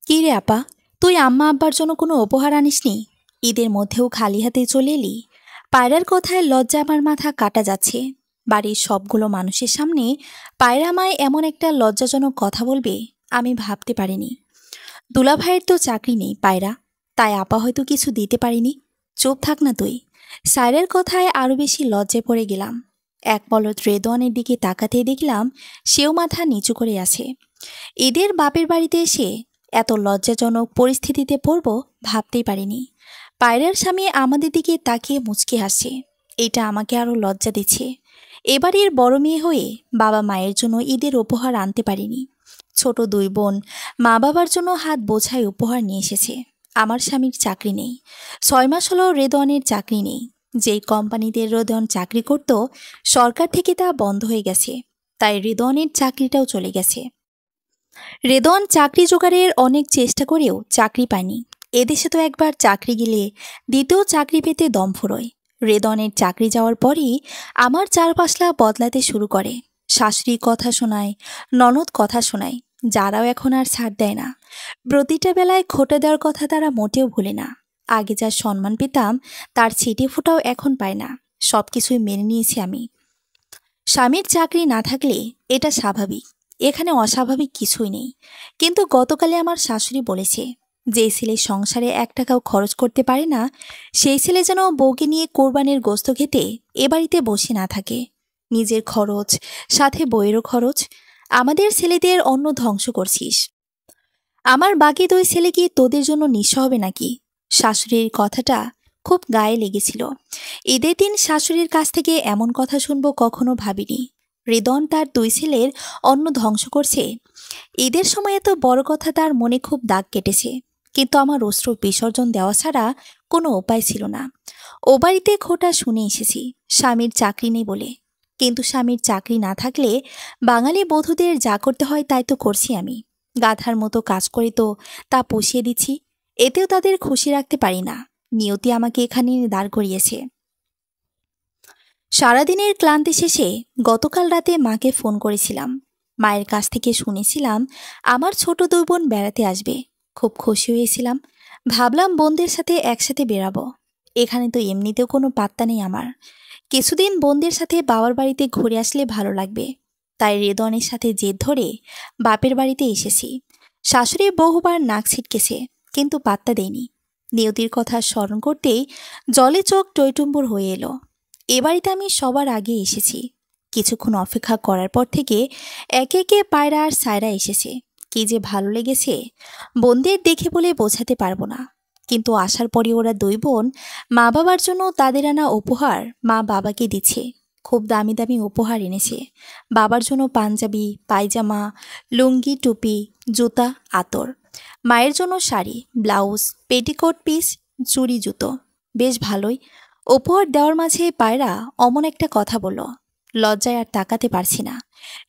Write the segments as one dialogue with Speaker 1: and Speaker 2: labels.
Speaker 1: কি রে আপা, তুই আম্মা আব্বার জন্য কোনো উপহার আনিসনি? ঈদের মধ্যেও খালি হাতে চলে এলি। পায়রার কথায় লজ্জা আমার মাথা কাটা যাচ্ছে। বাড়ির সবগুলো মানুষের সামনে পায়রা আমায় এমন একটা লজ্জাজনক কথা বলবে আমি ভাবতে পারিনি। দুলাভাইয়ের তো চাকরি নেই পায়রা, তাই আপা হয়তো কিছু দিতে পারিনি। চুপ থাক না তুই। সায়রার কথায় আরো বেশি লজ্জায় পড়ে গেলাম। এক পলক রেদওয়ানের দিকে তাকাতেই দেখলাম সেও মাথা নিচু করে আছে। ঈদের বাপের বাড়িতে এসে এত লজ্জাজনক পরিস্থিতিতে পড়ব ভাবতেই পারিনি। পায়রার স্বামী আমাদের দিকে তাকিয়ে মুচকি হাসছে। এটা আমাকে আরো লজ্জা দিচ্ছে। এবারের বড় মেয়ে হয়ে বাবা মায়ের জন্য ঈদের উপহার আনতে পারিনি। ছোট দুই বোন মা বাবার জন্য হাত বোঝায় উপহার নিয়ে এসেছে। আমার স্বামীর চাকরি নেই। 6 মাস হলো রেদওয়ানের চাকরি নেই। যেই কোম্পানিতে রেদওয়ান চাকরি করত, সরকার থেকে তা বন্ধ হয়ে গেছে। তাই রেদওয়ানের চাকরিটাও চলে গেছে। রেদওয়ান চাকরি জোগাড়ের অনেক চেষ্টা করেও চাকরি পায়নি। এদেশে তো একবার চাকরি গেলে দ্বিতীয় চাকরি পেতে দম ফুরোয়। রেদওয়ানের চাকরি যাওয়ার পরই আমার চারপাশলা বদলাতে শুরু করে। শাশুড়ি কথা শোনায়, ননদ কথা শোনায়, যারাও এখন আর ছাড় দেয় না। প্রতিটা বেলায় খোটা দেওয়ার কথা তারা মোটেও ভুলে না। আগে যা সম্মান পেতাম তার ছিটে ফোঁটাও এখন পায় না। সবকিছুই মেনে নিয়েছি আমি। স্বামীর চাকরি না থাকলে এটা স্বাভাবিক, এখানে অস্বাভাবিক কিছুই নেই। কিন্তু গতকালে আমার শাশুড়ি বলেছে, যে ছেলে সংসারে 1 টাকাও খরচ করতে পারে না সেই ছেলে যেন বউকে নিয়ে কোরবানির গোস্ত খেতে এ বাড়িতে বসে না থাকে। নিজের খরচ, সাথে বইয়েরও খরচ। আমাদের ছেলেদের অন্ন ধ্বংস করছিস। আমার বাকি 2 ছেলে কি তোদের জন্য নিঃস্ব হবে নাকি? শাশুড়ির কথাটা খুব গায়ে লেগেছিল। ঈদের দিন শাশুড়ির কাছ থেকে এমন কথা শুনবো কখনো ভাবিনি। রিদন তার 2 ছেলের অন্ন ধ্বংস করছে। ঈদের সময় এত বড় কথা তার মনে খুব দাগ কেটেছে। কিন্তু আমার অশ্রু বিসর্জন দেওয়া ছাড়া কোনো উপায় ছিল না। ও বাড়িতে খোটা শুনে এসেছি স্বামীর চাকরি নেই বলে। কিন্তু স্বামীর চাকরি না থাকলে বাঙালি বধূদের যা করতে হয় তাই তো করছি আমি। গাধার মতো কাজ করে তো তা পুষিয়ে দিচ্ছি। এতেও তাদের খুশি রাখতে পারি না। নিয়তি আমাকে এখানে দাঁড় করিয়েছে। সারাদিনের ক্লান্তি শেষে গতকাল রাতে মাকে ফোন করেছিলাম। মায়ের কাছ থেকে শুনেছিলাম আমার ছোট 2 বোন বেড়াতে আসবে। খুব খুশি হয়েছিলাম। ভাবলাম বোনদের সাথে একসাথে বেরাবো। এখানে তো এমনিতেও কোনো পাত্তা নেই আমার। কিছুদিন বোনদের সাথে বাবার বাড়িতে ঘুরে আসলে ভালো লাগবে। তাই রেদনের সাথে জেদ ধরে বাপের বাড়িতে এসেছি। শাশুড়ি বহুবার নাক ছিটকেছে, কিন্তু পাত্তা দেয়নি। নিয়তির কথা স্মরণ করতেই জলে চোখ টইটুম্বুর হয়ে এলো। এ বাড়িতে আমি সবার আগে এসেছি। কিছুক্ষণ অপেক্ষা করার পর থেকে একে একে পায়রা আর সায়রা এসেছে। কি যে ভালো লেগেছে বোনদের দেখে বলে বোঝাতে পারবো না। কিন্তু আসার পরে ওরা 2 বোন মা বাবার জন্য তাদের আনা উপহার মা বাবাকে দিচ্ছে। খুব দামি দামি উপহার এনেছে। বাবার জন্য পাঞ্জাবি, পায়জামা, লুঙ্গি, টুপি, জুতা, আতর। মায়ের জন্য শাড়ি, ব্লাউজ, পেটিকোট পিস, চুড়ি, জুতো। বেশ ভালোই। উপহার দেওয়ার মাঝে পায়রা অমন একটা কথা বলল, লজ্জায় আর তাকাতে পারছি না।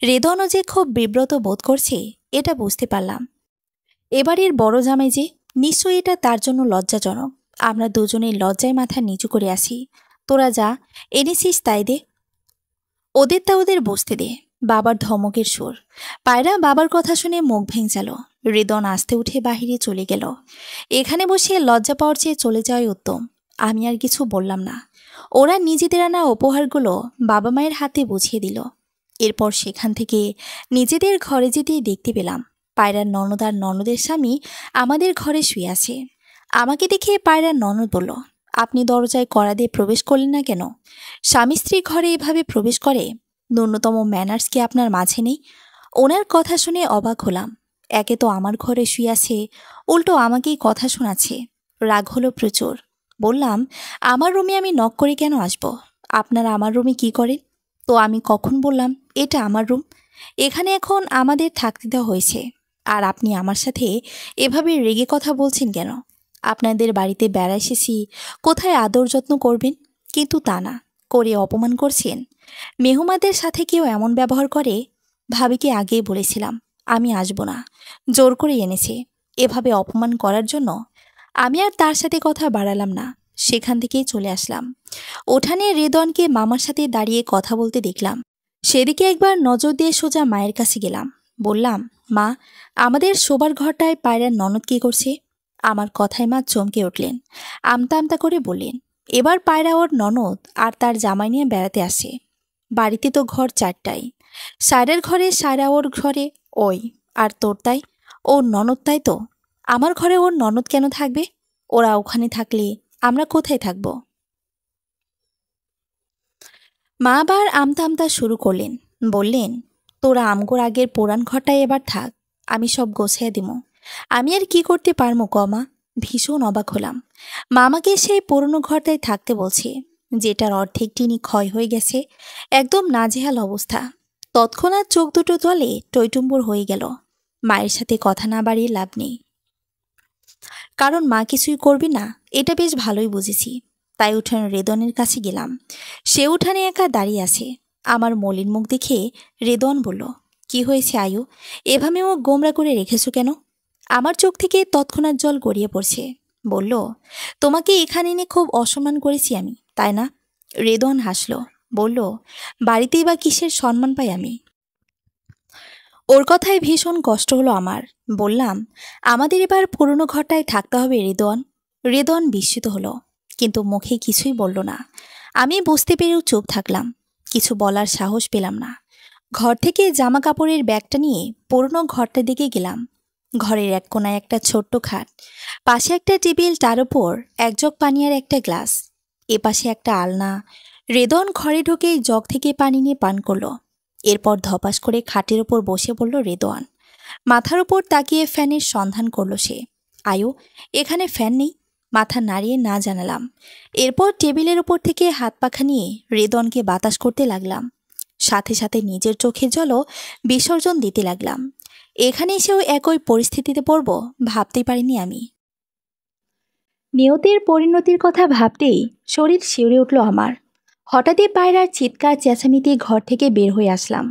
Speaker 1: রেদনও যে খুব বিব্রত বোধ করছে এটা বুঝতে পারলাম। এবারের বড় জামাই যে, নিশ্চয়ই এটা তার জন্য লজ্জাজনক। আমরা দুজনেই লজ্জায় মাথা নিচু করে আসি। তোরা যা এনেছিস তাই দে, ওদের তা ওদের বসতে দে। বাবার ধমকের সুর। পায়রা বাবার কথা শুনে মুখ ভেঙচাল। রেদন আস্তে উঠে বাহিরে চলে গেল। এখানে বসে লজ্জা পাওয়ার চেয়ে চলে যাওয়াই উত্তম। আমি আর কিছু বললাম না। ওরা নিজেদের আনা উপহারগুলো বাবা মায়ের হাতে বুঝিয়ে দিল। এরপর সেখান থেকে নিজেদের ঘরে যেতেই দেখতে পেলাম পায়রার ননদ আর ননদের স্বামী আমাদের ঘরে শুয়ে আছে। আমাকে দেখে পায়রার ননদ বলল, আপনি দরজায় কড়া দিয়ে প্রবেশ করলেন না কেন? স্বামী স্ত্রী ঘরে এভাবে প্রবেশ করে? ন্যূনতম ম্যানার্স কি আপনার মাঝে নেই? ওনার কথা শুনে অবাক হলাম। একে তো আমার ঘরে শুয়ে আছে, উল্টো আমাকেই কথা শোনাচ্ছে। রাগ হলো প্রচুর। বললাম, আমার রুমে আমি নক করে কেন আসব? আপনারা আমার রুমে কি করেন? তো আমি কখন বললাম এটা আমার রুম? এখানে এখন আমাদের থাকতে দেওয়া হয়েছে। আর আপনি আমার সাথে এভাবে রেগে কথা বলছেন কেন? আপনাদের বাড়িতে বেড়া এসেছি, কোথায় আদর যত্ন করবেন, কিন্তু তা না করে অপমান করছেন। মেহমানদের সাথে কেউ এমন ব্যবহার করে? ভাবিকে আগেই বলেছিলাম আমি আসব না, জোর করে এনেছে। এভাবে অপমান করার জন্য আমি আর তার সাথে কথা বাড়ালাম না, সেখান থেকেই চলে আসলাম। উঠানে রেদনকে মামার সাথে দাঁড়িয়ে কথা বলতে দেখলাম। সেদিকে একবার নজর দিয়ে সোজা মায়ের কাছে গেলাম। বললাম, মা, আমাদের শোবার ঘরটায় পায়রার ননদ কি করছে? আমার কথায় মা চমকে উঠলেন। আমতা আমতা করে বললেন, এবার পায়রা ওর ননদ আর তার জামাই নিয়ে বেড়াতে আসে। বাড়িতে তো ঘর 4টাই, সায়রার ঘরে সায়রা, ওর ঘরে ওই, আর তোর তাই ওর ননদ, তাই তো? আমার ঘরে ওর ননদ কেন থাকবে? ওরা ওখানে থাকলে আমরা কোথায় থাকব? মা আবার আমতা আমতা শুরু করলেন। বললেন, তোরা আমগোর আগের পুরান ঘরটায় এবার থাক, আমি সব গোছাইয়া দিব। আমি আর কি করতে পারবো কমা? ভীষণ অবাক হলাম। মামাকে সেই পুরনো ঘরটায় থাকতে বলছে, যেটার অর্ধেক টিনি ক্ষয় হয়ে গেছে, একদম নাজেহাল অবস্থা। তৎক্ষণাৎ চোখ দুটো জলে টইটুম্বুর হয়ে গেল। মায়ের সাথে কথা না বাড়িয়ে লাভ নেই, কারণ মা কিছুই করবে না এটা বেশ ভালোই বুঝেছি। তাই উঠানে রেদনের কাছে গেলাম। সে উঠানে একা দাঁড়িয়ে আছে। আমার মলিন মুখ দেখে রেদন বলল, কি হয়েছে আয়ু? এভাবে ও গোমরা করে রেখেছো কেন? আমার চোখ থেকে তৎক্ষণাৎ জল গড়িয়ে পড়ছে। বলল, তোমাকে এখানে এনে খুব অসম্মান করেছি আমি, তাই না? রেদন হাসল, বলল, বাড়িতেই বা কিসের সম্মান পাই আমি? ওর কথায় ভীষণ কষ্ট হলো আমার। বললাম, আমাদের এবার পুরনো ঘরটায় থাকতে হবে রেদন। রেদন বিস্মিত হলো, কিন্তু মুখে কিছুই বলল না। আমি বুঝতে পেরেও চুপ থাকলাম, কিছু বলার সাহস পেলাম না। ঘর থেকে জামা কাপড়ের ব্যাগটা নিয়ে পুরনো ঘরটার দিকে গেলাম। ঘরের এক কোনায় একটা ছোট্ট খাট, পাশে একটা টেবিল, তার উপর এক জগ পানি আর একটা গ্লাস, এপাশে একটা আলনা। রেদন ঘরে ঢুকেই জগ থেকে পানি নিয়ে পান করলো। এরপর ধপাস করে খাটের ওপর বসে পড়ল রেদোয়ান। মাথার ওপর তাকিয়ে ফ্যানের সন্ধান করল সে। আয়ু, এখানে ফ্যান নেই। মাথা নাড়িয়ে না জানালাম। এরপর টেবিলের ওপর থেকে হাত পাখা নিয়ে রেদনকে বাতাস করতে লাগলাম। সাথে সাথে নিজের চোখের জলও বিসর্জন দিতে লাগলাম। এখানে এসেও একই পরিস্থিতিতে পড়ব ভাবতেই পারিনি আমি। নিয়তির পরিণতির কথা ভাবতেই শরীর শিউরে উঠল আমার। হঠাৎই পায়রার চিৎকার চেঁচামেচি ঘর থেকে বের হয়ে আসলাম।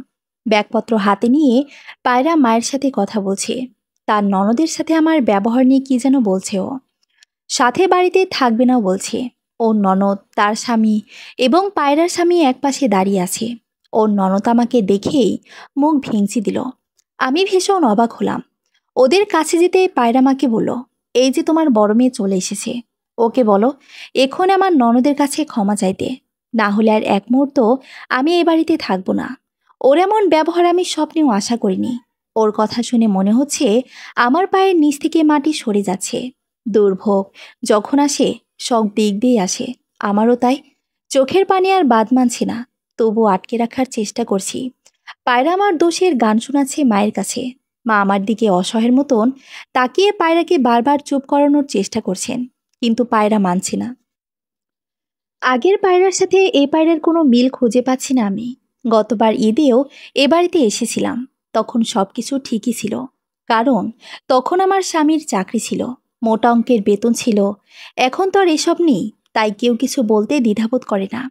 Speaker 1: ব্যাগপত্র হাতে নিয়ে পায়রা মায়ের সাথে কথা বলছে। তার ননদের সাথে আমার ব্যবহার নিয়ে কি যেন বলছে ও। সাথে বাড়িতে থাকবে না বলছে। ওর ননদ, তার স্বামী এবং পায়রার স্বামী একপাশে দাঁড়িয়ে আছে। ওর ননদ আমাকে দেখেই মুখ ভেঙচি দিল। আমি ভীষণ অবাক হলাম। ওদের কাছে যেতে পায়রা মাকে বলল, এই যে তোমার বড় মেয়ে চলে এসেছে, ওকে বলো এখন আমার ননদের কাছে ক্ষমা চাইতে, না হলে আর এক মুহূর্ত আমি এই বাড়িতে থাকবো না। ওর এমন ব্যবহার আমি স্বপ্নেও আশা করিনি। ওর কথা শুনে মনে হচ্ছে আমার পায়ের নিচ থেকে মাটি সরে যাচ্ছে। দুর্ভোগ যখন আসে সব দিক দিয়ে আসে, আমারও তাই। চোখের পানি আর বাদ মানছে না, তবু আটকে রাখার চেষ্টা করছি। পায়রা আমার দোষের গান শোনাচ্ছে মায়ের কাছে। মা আমার দিকে অসহায়ের মতন তাকিয়ে পায়রাকে বারবার চুপ করানোর চেষ্টা করছেন, কিন্তু পায়রা মানছে না। আগের পায়রার সাথে এই পায়রার কোনো মিল খুঁজে পাচ্ছি না আমি। গতবার ঈদেও এ বাড়িতে এসেছিলাম, তখন সব কিছু ঠিকই ছিল। কারণ তখন আমার স্বামীর চাকরি ছিল, মোটা অঙ্কের বেতন ছিল। এখন তো আর এসব নেই, তাই কেউ কিছু বলতে দ্বিধাবোধ করে না।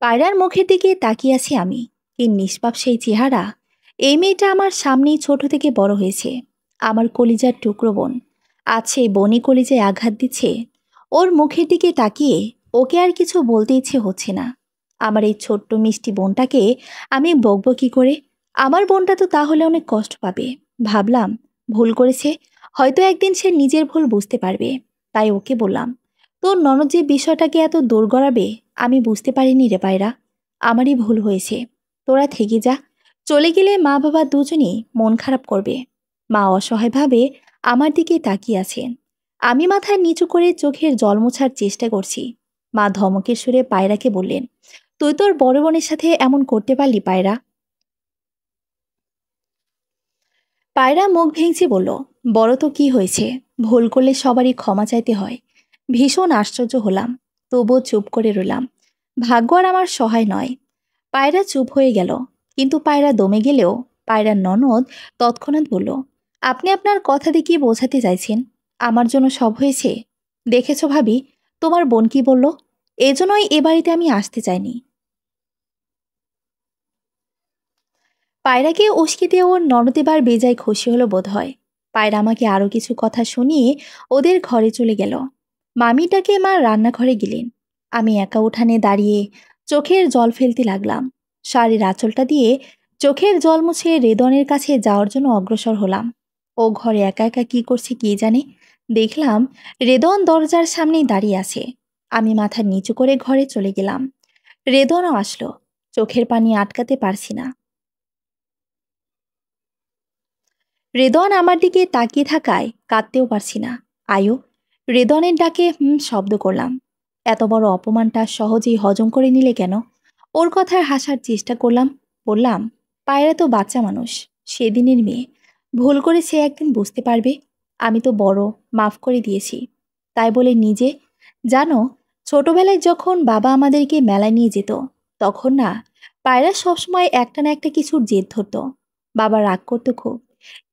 Speaker 1: পায়রার মুখের দিকে তাকিয়ে আছি আমি। কি নিষ্পাপ সেই চেহারা! এই মেয়েটা আমার সামনেই ছোট থেকে বড় হয়েছে, আমার কলিজার টুকরো বোন। আজ সেই বনি কলিজায় আঘাত দিচ্ছে। ওর মুখের দিকে তাকিয়ে ওকে আর কিছু বলতে ইচ্ছে হচ্ছে না। আমার এই ছোট্ট মিষ্টি বোনটাকে আমি বকবো কি করে? আমার বোনটা তো তাহলে অনেক কষ্ট পাবে। ভাবলাম, ভুল করেছে, হয়তো একদিন সে নিজের ভুল বুঝতে পারবে। তাই ওকে বললাম, তোর ননদ যে বিষয়টাকে এত দূর গড়াবে আমি বুঝতে পারিনি রে পায়রা। আমারই ভুল হয়েছে, তোরা থেকে যা। চলে গেলে মা বাবা দুজনেই মন খারাপ করবে। মা অসহায়ভাবে আমার দিকে তাকিয়ে আছেন। আমি মাথা নিচু করে চোখের জল মোছার চেষ্টা করছি। মা ধমকের সুরে পায়রাকে বললেন, তুই তোর বড় বোনের সাথে এমন করতে পারলি পায়রা? পায়রা মুখ ভেঙচি বলল, বড় তো কি হয়েছে, ভুল করলে সবারই ক্ষমা চাইতে হয়। ভীষণ আশ্চর্য হলাম, তবুও চুপ করে রইলাম। ভাগ্য আর আমার সহায় নয়। পায়রা চুপ হয়ে গেল, কিন্তু পায়রা দমে গেলেও পায়রার ননদ তৎক্ষণাৎ বলল, আপনি আপনার কথা দিয়ে কি বোঝাতে চাইছেন? আমার জন্য সব হয়েছে? দেখেছো ভাবি, তোমার বোন কি বলল? এজন্যই এ বাড়িতে আমি আসতে চাইনি। পায়রাকে উস্কে দিয়ে ওর ননদ এবার বেজায় খুশি হলো বোধ হয়। পায়রা আমাকে আরও কিছু কথা শুনিয়ে ওদের ঘরে চলে গেল। মামিটাকে মা রান্নাঘরে গেলেন। আমি একা উঠানে দাঁড়িয়ে চোখের জল ফেলতে লাগলাম। শাড়ির আঁচলটা দিয়ে চোখের জল মুছে রেদনের কাছে যাওয়ার জন্য অগ্রসর হলাম। ও ঘরে একা একা কি করছে কে জানে। দেখলাম রেদন দরজার সামনেই দাঁড়িয়ে আছে। আমি মাথা নিচু করে ঘরে চলে গেলাম। রেদনও আসলো। চোখের পানি আটকাতে পারছি না। রেদন আমার দিকে তাকিয়ে থাকায় কাঁদতেও পারছি না। আয়ু, রেদনের ডাকে শব্দ করলাম। এত বড় অপমানটা সহজেই হজম করে নিলে কেন? ওর কথায় হাসার চেষ্টা করলাম। বললাম, পায়রা তো বাচ্চা মানুষ, সেদিনের মেয়ে, ভুল করে সে একদিন বুঝতে পারবে। আমি তো বড়, মাফ করে দিয়েছি। তাই বলে নিজে, জানো, ছোটবেলায় যখন বাবা আমাদেরকে মেলায় নিয়ে যেত, তখন না পায়রা সবসময় একটা না একটা কিছুর জেদ ধরতো। বাবা রাগ করতো খুব,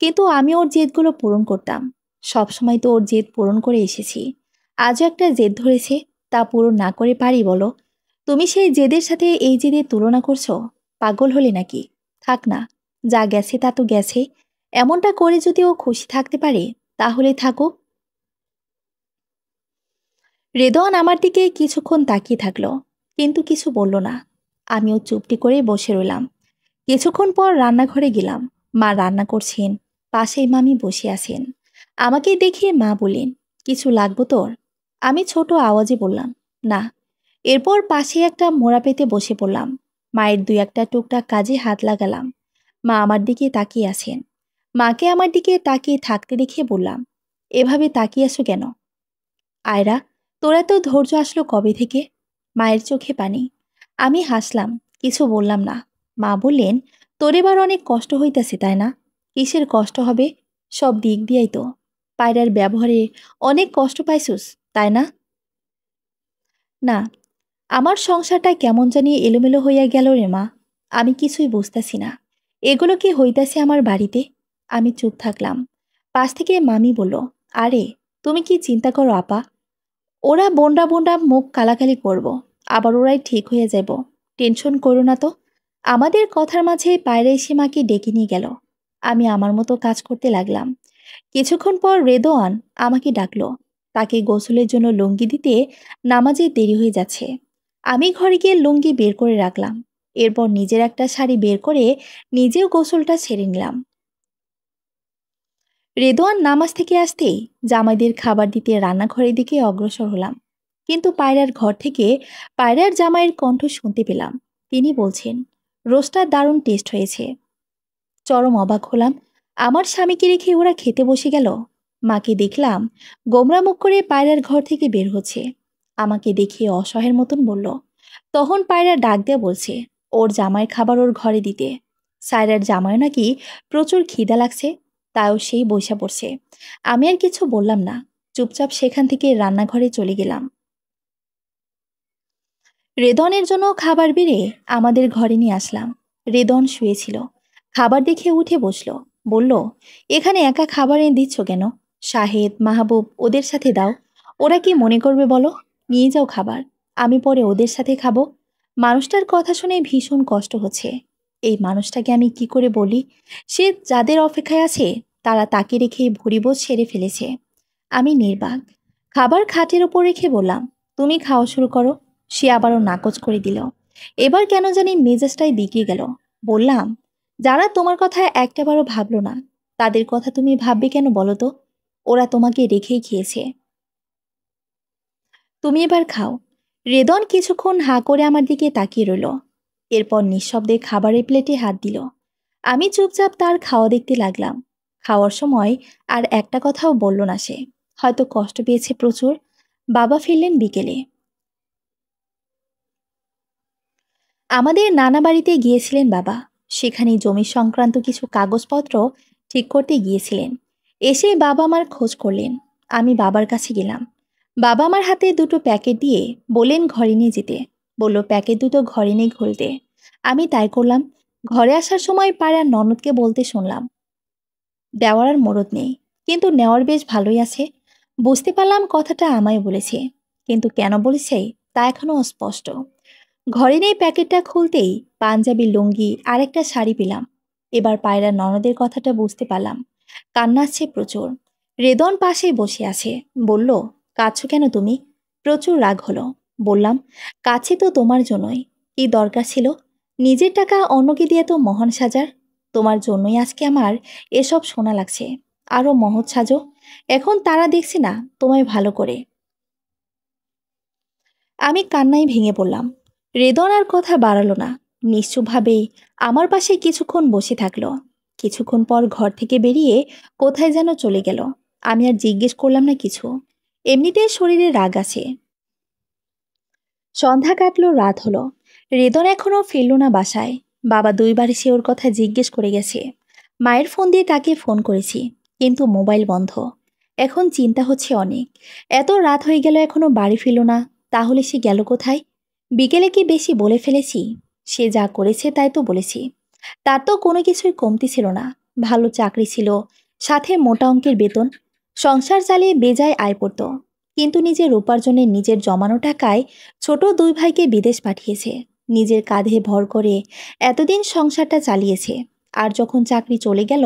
Speaker 1: কিন্তু আমি ওর জেদগুলো পূরণ করতাম। সবসময় তো ওর জেদ পূরণ করে এসেছি। আজও একটা জেদ ধরেছে, তা পূরণ না করে পারি বলো? তুমি সেই জেদের সাথে এই জেদের তুলনা করছো? পাগল হলে নাকি? থাক না, যা গেছে তা তো গেছে। এমনটা করে যদি ও খুশি থাকতে পারে, তাহলে থাকুক। রেদওয়ান আমার দিকে কিছুক্ষণ তাকিয়ে থাকলো, কিন্তু কিছু বলল না। আমিও চুপটি করে বসে রইলাম। কিছুক্ষণ পর রান্নাঘরে গেলাম। মা রান্না করছেন, পাশেই মামি বসে আছেন। আমাকে দেখে মা বললেন, কিছু লাগবো তোর? আমি ছোট আওয়াজে বললাম, না। এরপর পাশে একটা মোড়া পেতে বসে পড়লাম। মায়ের দুই একটা টুকটাক কাজে হাত লাগালাম। মা আমার দিকে তাকিয়ে আছেন। মাকে আমার দিকে তাকিয়ে থাকতে দেখে বললাম, এভাবে তাকিয়ে আছো কেন? আয়রা, তোরা তো ধৈর্য আসলো কবে থেকে? মায়ের চোখে পানি। আমি হাসলাম, কিছু বললাম না। মা বললেন, তোর এবার অনেক কষ্ট হইতেছে তাই না? কিসের কষ্ট হবে? সব দিক দিয়াই তো। পায়রার ব্যবহারে অনেক কষ্ট পাইছুস, তাই না? না, আমার সংসারটা কেমন জানি এলোমেলো হইয়া গেল রে মা। আমি কিছুই বুঝতেছি না। এগুলো কি হইতাছে আমার বাড়িতে? আমি চুপ থাকলাম। পাশ থেকে মামি বলল, আরে তুমি কি চিন্তা করো আপা? ওরা বন্ডা বন্ডা মুখ কালাকালি করব, আবার ওরাই ঠিক হয়ে যাব। টেনশন করো না তো। আমাদের কথার মাঝে পায়রা এসে মাকে ডেকে নিয়ে গেল। আমি আমার মতো কাজ করতে লাগলাম। কিছুক্ষণ পর রেদোয়ান আমাকে ডাকলো। তাকে গোসলের জন্য লুঙ্গি দিতে নামাজে দেরি হয়ে যাচ্ছে। আমি ঘরে গিয়ে লুঙ্গি বের করে রাখলাম। এরপর নিজের একটা শাড়ি বের করে নিজেও গোসলটা ছেড়ে নিলাম। রেদোয়ান নামাজ থেকে আসতেই জামাইদের খাবার দিতে রান্নাঘরের দিকে অগ্রসর হলাম। কিন্তু পায়রার ঘর থেকে পায়রার জামাইয়ের কণ্ঠ শুনতে পেলাম। তিনি বলছেন, রোস্টটা দারুণ টেস্ট হয়েছে। চরম অবাক হলাম। আমার স্বামীকে রেখে ওরা খেতে বসে গেল। মাকে দেখলাম গোমরা মুখ করে পায়রার ঘর থেকে বের হচ্ছে। আমাকে দেখিয়ে অসহায়ের মতন বলল। তখন পায়রা ডাক দিয়ে বলছে, ওর জামাইয়ের খাবার ওর ঘরে দিতে। সায়রার জামাইও নাকি প্রচুর খিদা লাগছে, তাও সেই বইসা পড়ছে। আমি আর কিছু বললাম না, চুপচাপ সেখান থেকে রান্নাঘরে চলে গেলাম। রেদনের জন্য খাবার বেড়ে আমাদের ঘরে নিয়ে আসলাম। রেদন শুয়েছিল। খাবার দেখে উঠে বসলো। বলল, এখানে একা খাবার এনে দিচ্ছ কেন? শাহেদ, মাহবুব ওদের সাথে দাও। ওরা কি মনে করবে বলো? নিয়ে যাও খাবার, আমি পরে ওদের সাথে খাবো। মানুষটার কথা শুনে ভীষণ কষ্ট হচ্ছে। এই মানুষটাকে আমি কি করে বলি? সে যাদের অপেক্ষায় আছে তারা তাকে রেখে ভুরিবোধ সেরে ফেলেছে। আমি নির্বাক। খাবার খাটের ওপর রেখে বললাম, তুমি খাওয়া শুরু করো। সে আবারও নাকচ করে দিল। এবার কেন জানি মেজাজটাই বিগড়ে গেল। বললাম, যারা তোমার কথা একটাবারও ভাবলো না, তাদের কথা তুমি ভাববে কেন বলো তো? ওরা তোমাকে রেখেই খেয়েছে। তুমি এবার খাও। রেদন কিছুক্ষণ হাঁ করে আমার দিকে তাকিয়ে রইল। এরপর নিঃশব্দে খাবারের প্লেটে হাত দিল। আমি চুপচাপ তার খাওয়া দেখতে লাগলাম। খাওয়ার সময় আর একটা কথাও বলল না সে। হয়তো কষ্ট পেয়েছে প্রচুর। বাবা ফিরলেন বিকেলে। আমাদের নানা বাড়িতে গিয়েছিলেন বাবা। সেখানে জমি সংক্রান্ত কিছু কাগজপত্র ঠিক করতে গিয়েছিলেন। এসে বাবা আমার খোঁজ করলেন। আমি বাবার কাছে গেলাম। বাবা আমার হাতে দুটো প্যাকেট দিয়ে বললেন ঘরে নিয়ে যেতে। বলল প্যাকেট দুটো ঘরে নিয়ে খুলতে। আমি তাই করলাম। ঘরে আসার সময় পাড়ার ননদকে বলতে শুনলাম, দেওয়ার আর মরদ নেই, কিন্তু নেওয়ার বেশ ভালোই আছে। বুঝতে পারলাম কথাটা আমায় বলেছে, কিন্তু কেন বলেছে তা এখনো অস্পষ্ট। ঘরে নেই প্যাকেটটা খুলতেই পাঞ্জাবি, লুঙ্গি আর একটা শাড়ি পেলাম। এবার পায়রা ননদের কথাটা বুঝতে পারলাম। কান্না আসছে প্রচুর। রেদন পাশেই বসে আছে। বলল, কাঁদছো কেন তুমি? প্রচুর রাগ হলো। বললাম, কাছে তো তোমার জন্যই। কি দরকার ছিল? নিজের টাকা অন্যকে দিয়ে তো মহান সাজার। তোমার জন্যই আজকে আমার এসব শোনা লাগছে। আরও মহৎ সাজো। এখন তারা দেখছে না তোমায় ভালো করে। আমি কান্নায় ভেঙে পড়লাম। রেদন আর কথা বাড়ালো না। নিশ্চুপভাবেই আমার পাশে কিছুক্ষণ বসে থাকলো। কিছুক্ষণ পর ঘর থেকে বেরিয়ে কোথায় যেন চলে গেল। আমি আর জিজ্ঞেস করলাম না কিছু। এমনিতেই শরীরে রাগ আছে। সন্ধ্যা কাটলো, রাত হলো। রেদন এখনও ফিরল না বাসায়। বাবা দুইবার এসে ওর কথা জিজ্ঞেস করে গেছে। মায়ের ফোন দিয়ে তাকে ফোন করেছি, কিন্তু মোবাইল বন্ধ। এখন চিন্তা হচ্ছে অনেক। এত রাত হয়ে গেল এখনো বাড়ি ফিরল না। তাহলে সে গেল কোথায়? বিকেলে কি বেশি বলে ফেলেছি? সে যা করেছে তাই তো বলেছি। তার তো কোনো কিছুই কমতি ছিল না। ভালো চাকরি ছিল, সাথে মোটা অঙ্কের বেতন। সংসার চালিয়ে বেজায় আয় পড়ত। কিন্তু নিজের উপার্জনে নিজের জমানো টাকায় ছোট দুই ভাইকে বিদেশ পাঠিয়েছে। নিজের কাঁধে ভর করে এতদিন সংসারটা চালিয়েছে। আর যখন চাকরি চলে গেল,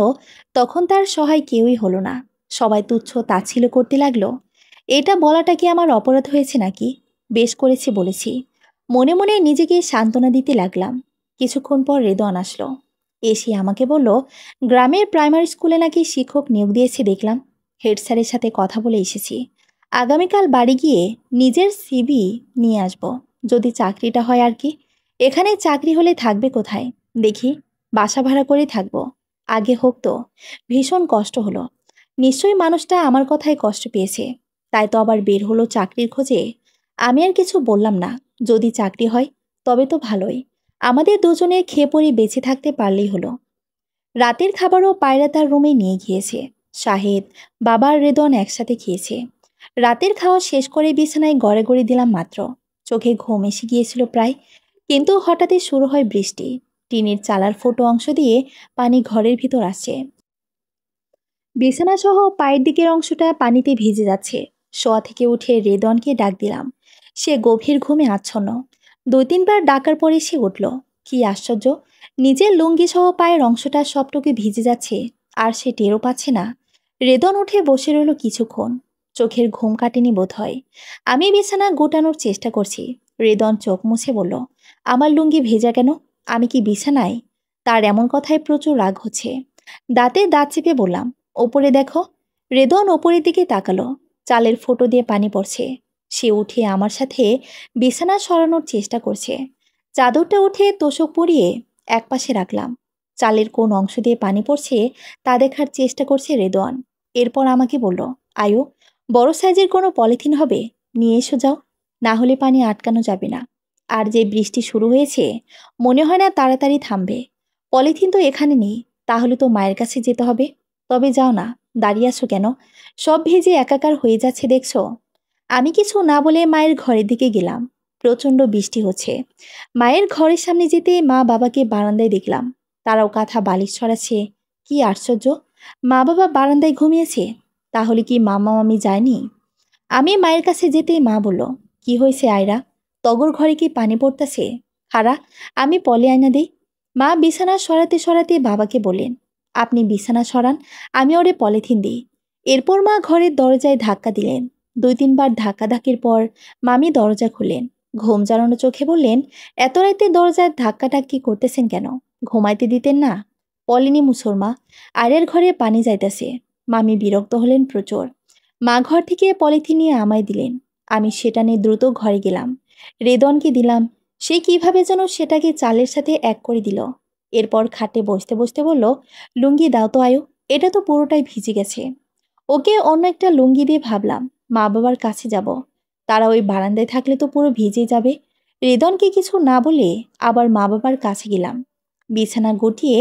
Speaker 1: তখন তার সহায় কেউই হলো না। সবাই তুচ্ছ তাচ্ছিল্য করতে লাগলো। এটা বলাটা কি আমার অপরাধ হয়েছে নাকি? বেশ করেছি বলেছি। মনে মনে নিজেকে সান্ত্বনা দিতে লাগলাম। কিছুক্ষণ পর রেদন আসলো। এসে আমাকে বলল, গ্রামের প্রাইমারি স্কুলে নাকি শিক্ষক নিয়োগ দিয়েছে দেখলাম। হেড স্যারের সাথে কথা বলে এসেছি। আগামীকাল বাড়ি গিয়ে নিজের সিভি নিয়ে আসব। যদি চাকরিটা হয় আর কি। এখানে চাকরি হলে থাকবে কোথায়? দেখি, বাসা ভাড়া করেই থাকবো। আগে হোক তো। ভীষণ কষ্ট হলো। নিশ্চয়ই মানুষটা আমার কথায় কষ্ট পেয়েছে। তাই তো আবার বের হলো চাকরির খোঁজে। আমি আর কিছু বললাম না। যদি চাকরি হয় তবে তো ভালোই। আমাদের দুজনে খেয়ে পরে বেঁচে থাকতে পারলেই হলো। রাতের খাবারও পায়রা তার রুমে নিয়ে গিয়েছে। শাহেদ, বাবার রেদন একসাথে খেয়েছে। রাতের খাওয়া শেষ করে বিছানায় গড়ে গড়ে দিলাম মাত্র। চোখে ঘুম এসে গিয়েছিল প্রায়। কিন্তু হঠাৎই শুরু হয় বৃষ্টি। টিনের চালার ফুটো অংশ দিয়ে পানি ঘরের ভিতর আসছে। বিছানাসহ পায়ের দিকের অংশটা পানিতে ভিজে যাচ্ছে। শোয়া থেকে উঠে রেদনকে ডাক দিলাম। সে গভীর ঘুমে আচ্ছন্ন। 2-3 বার ডাকার পরে সে উঠল। কি আশ্চর্য! নিজের লুঙ্গি সহ পায়ের অংশটা সবটুকু ভিজে যাচ্ছে, আর সে টেরও পাচ্ছে না। রেদন উঠে বসে রইল কিছুক্ষণ। চোখের ঘুম কাটেনি বোধ হয়। আমি বিছানা গোটানোর চেষ্টা করছি। রেদন চোখ মুছে বলল, আমার লুঙ্গি ভেজা কেন? আমি কি বিছানায়? তার এমন কথায় প্রচুর রাগ হচ্ছে। দাঁতে দাঁত চেপে বললাম, ওপরে দেখো। রেদন ওপরের দিকে তাকালো। চালের ফোঁটো দিয়ে পানি পড়ছে। সে উঠে আমার সাথে বিছানা সরানোর চেষ্টা করছে। চাদরটা উঠে তোষক পরিয়ে একপাশে রাখলাম। চালের কোন অংশ দিয়ে পানি পড়ছে তা দেখার চেষ্টা করছে রেদওয়ান। এরপর আমাকে বলল, আয়ু, বড় সাইজের কোনো পলিথিন হবে? নিয়ে এসো যাও। না হলে পানি আটকানো যাবে না। আর যে বৃষ্টি শুরু হয়েছে, মনে হয় না তাড়াতাড়ি থামবে। পলিথিন তো এখানে নেই। তাহলে তো মায়ের কাছে যেতে হবে। তবে যাও না, দাঁড়িয়ে আছো কেন? সব ভেজে একাকার হয়ে যাচ্ছে দেখছো। আমি কিছু না বলে মায়ের ঘরের দিকে গেলাম। প্রচণ্ড বৃষ্টি হচ্ছে। মায়ের ঘরের সামনে যেতে মা বাবাকে বারান্দায় দেখলাম। তারাও কাঁথা বালিশ ছড়াচ্ছে। কি আশ্চর্য! মা বাবা বারান্দায় ঘুমিয়েছে। তাহলে কি মামা মামি যায়নি? আমি মায়ের কাছে যেতেই মা বলল, কি হয়েছে আয়রা? তগর ঘরে কি পানি পড়তেছে? হারা, আমি পলে আয়না দিই। মা বিছানা সরাতে সরাতে বাবাকে বললেন, আপনি বিছানা সরান, আমি ওরে পলিথিন দিই। এরপর মা ঘরের দরজায় ধাক্কা দিলেন। 2-3 বার ধাক্কাধাক্কির পর মামি দরজা খুললেন। ঘুম জড়ানো চোখে বললেন, এত রাতে দরজায় ধাক্কাধাক্কি করতেছেন কেন? ঘুমাইতে দিতেন না? পলিনি মুসলমা, আয়ের ঘরে পানি যাইতেছে। মামি বিরক্ত হলেন প্রচুর। মা ঘর থেকে পলিথিন নিয়ে আমায় দিলেন। আমি সেটা নিয়ে দ্রুত ঘরে গেলাম। রেদনকে দিলাম। সে কিভাবে যেন সেটাকে চালের সাথে এক করে দিল। এরপর খাটে বসতে বসতে বলল, লুঙ্গি দাও তো আয়ু, এটা তো পুরোটাই ভিজে গেছে। ওকে অন্য একটা লুঙ্গি দিয়ে ভাবলাম মা বাবার কাছে যাব। তারা ওই বারান্দায় থাকলে তো পুরো ভিজে যাবে। রেদনকে কিছু না বলে আবার মা বাবার কাছে গেলাম। বিছানা গুটিয়ে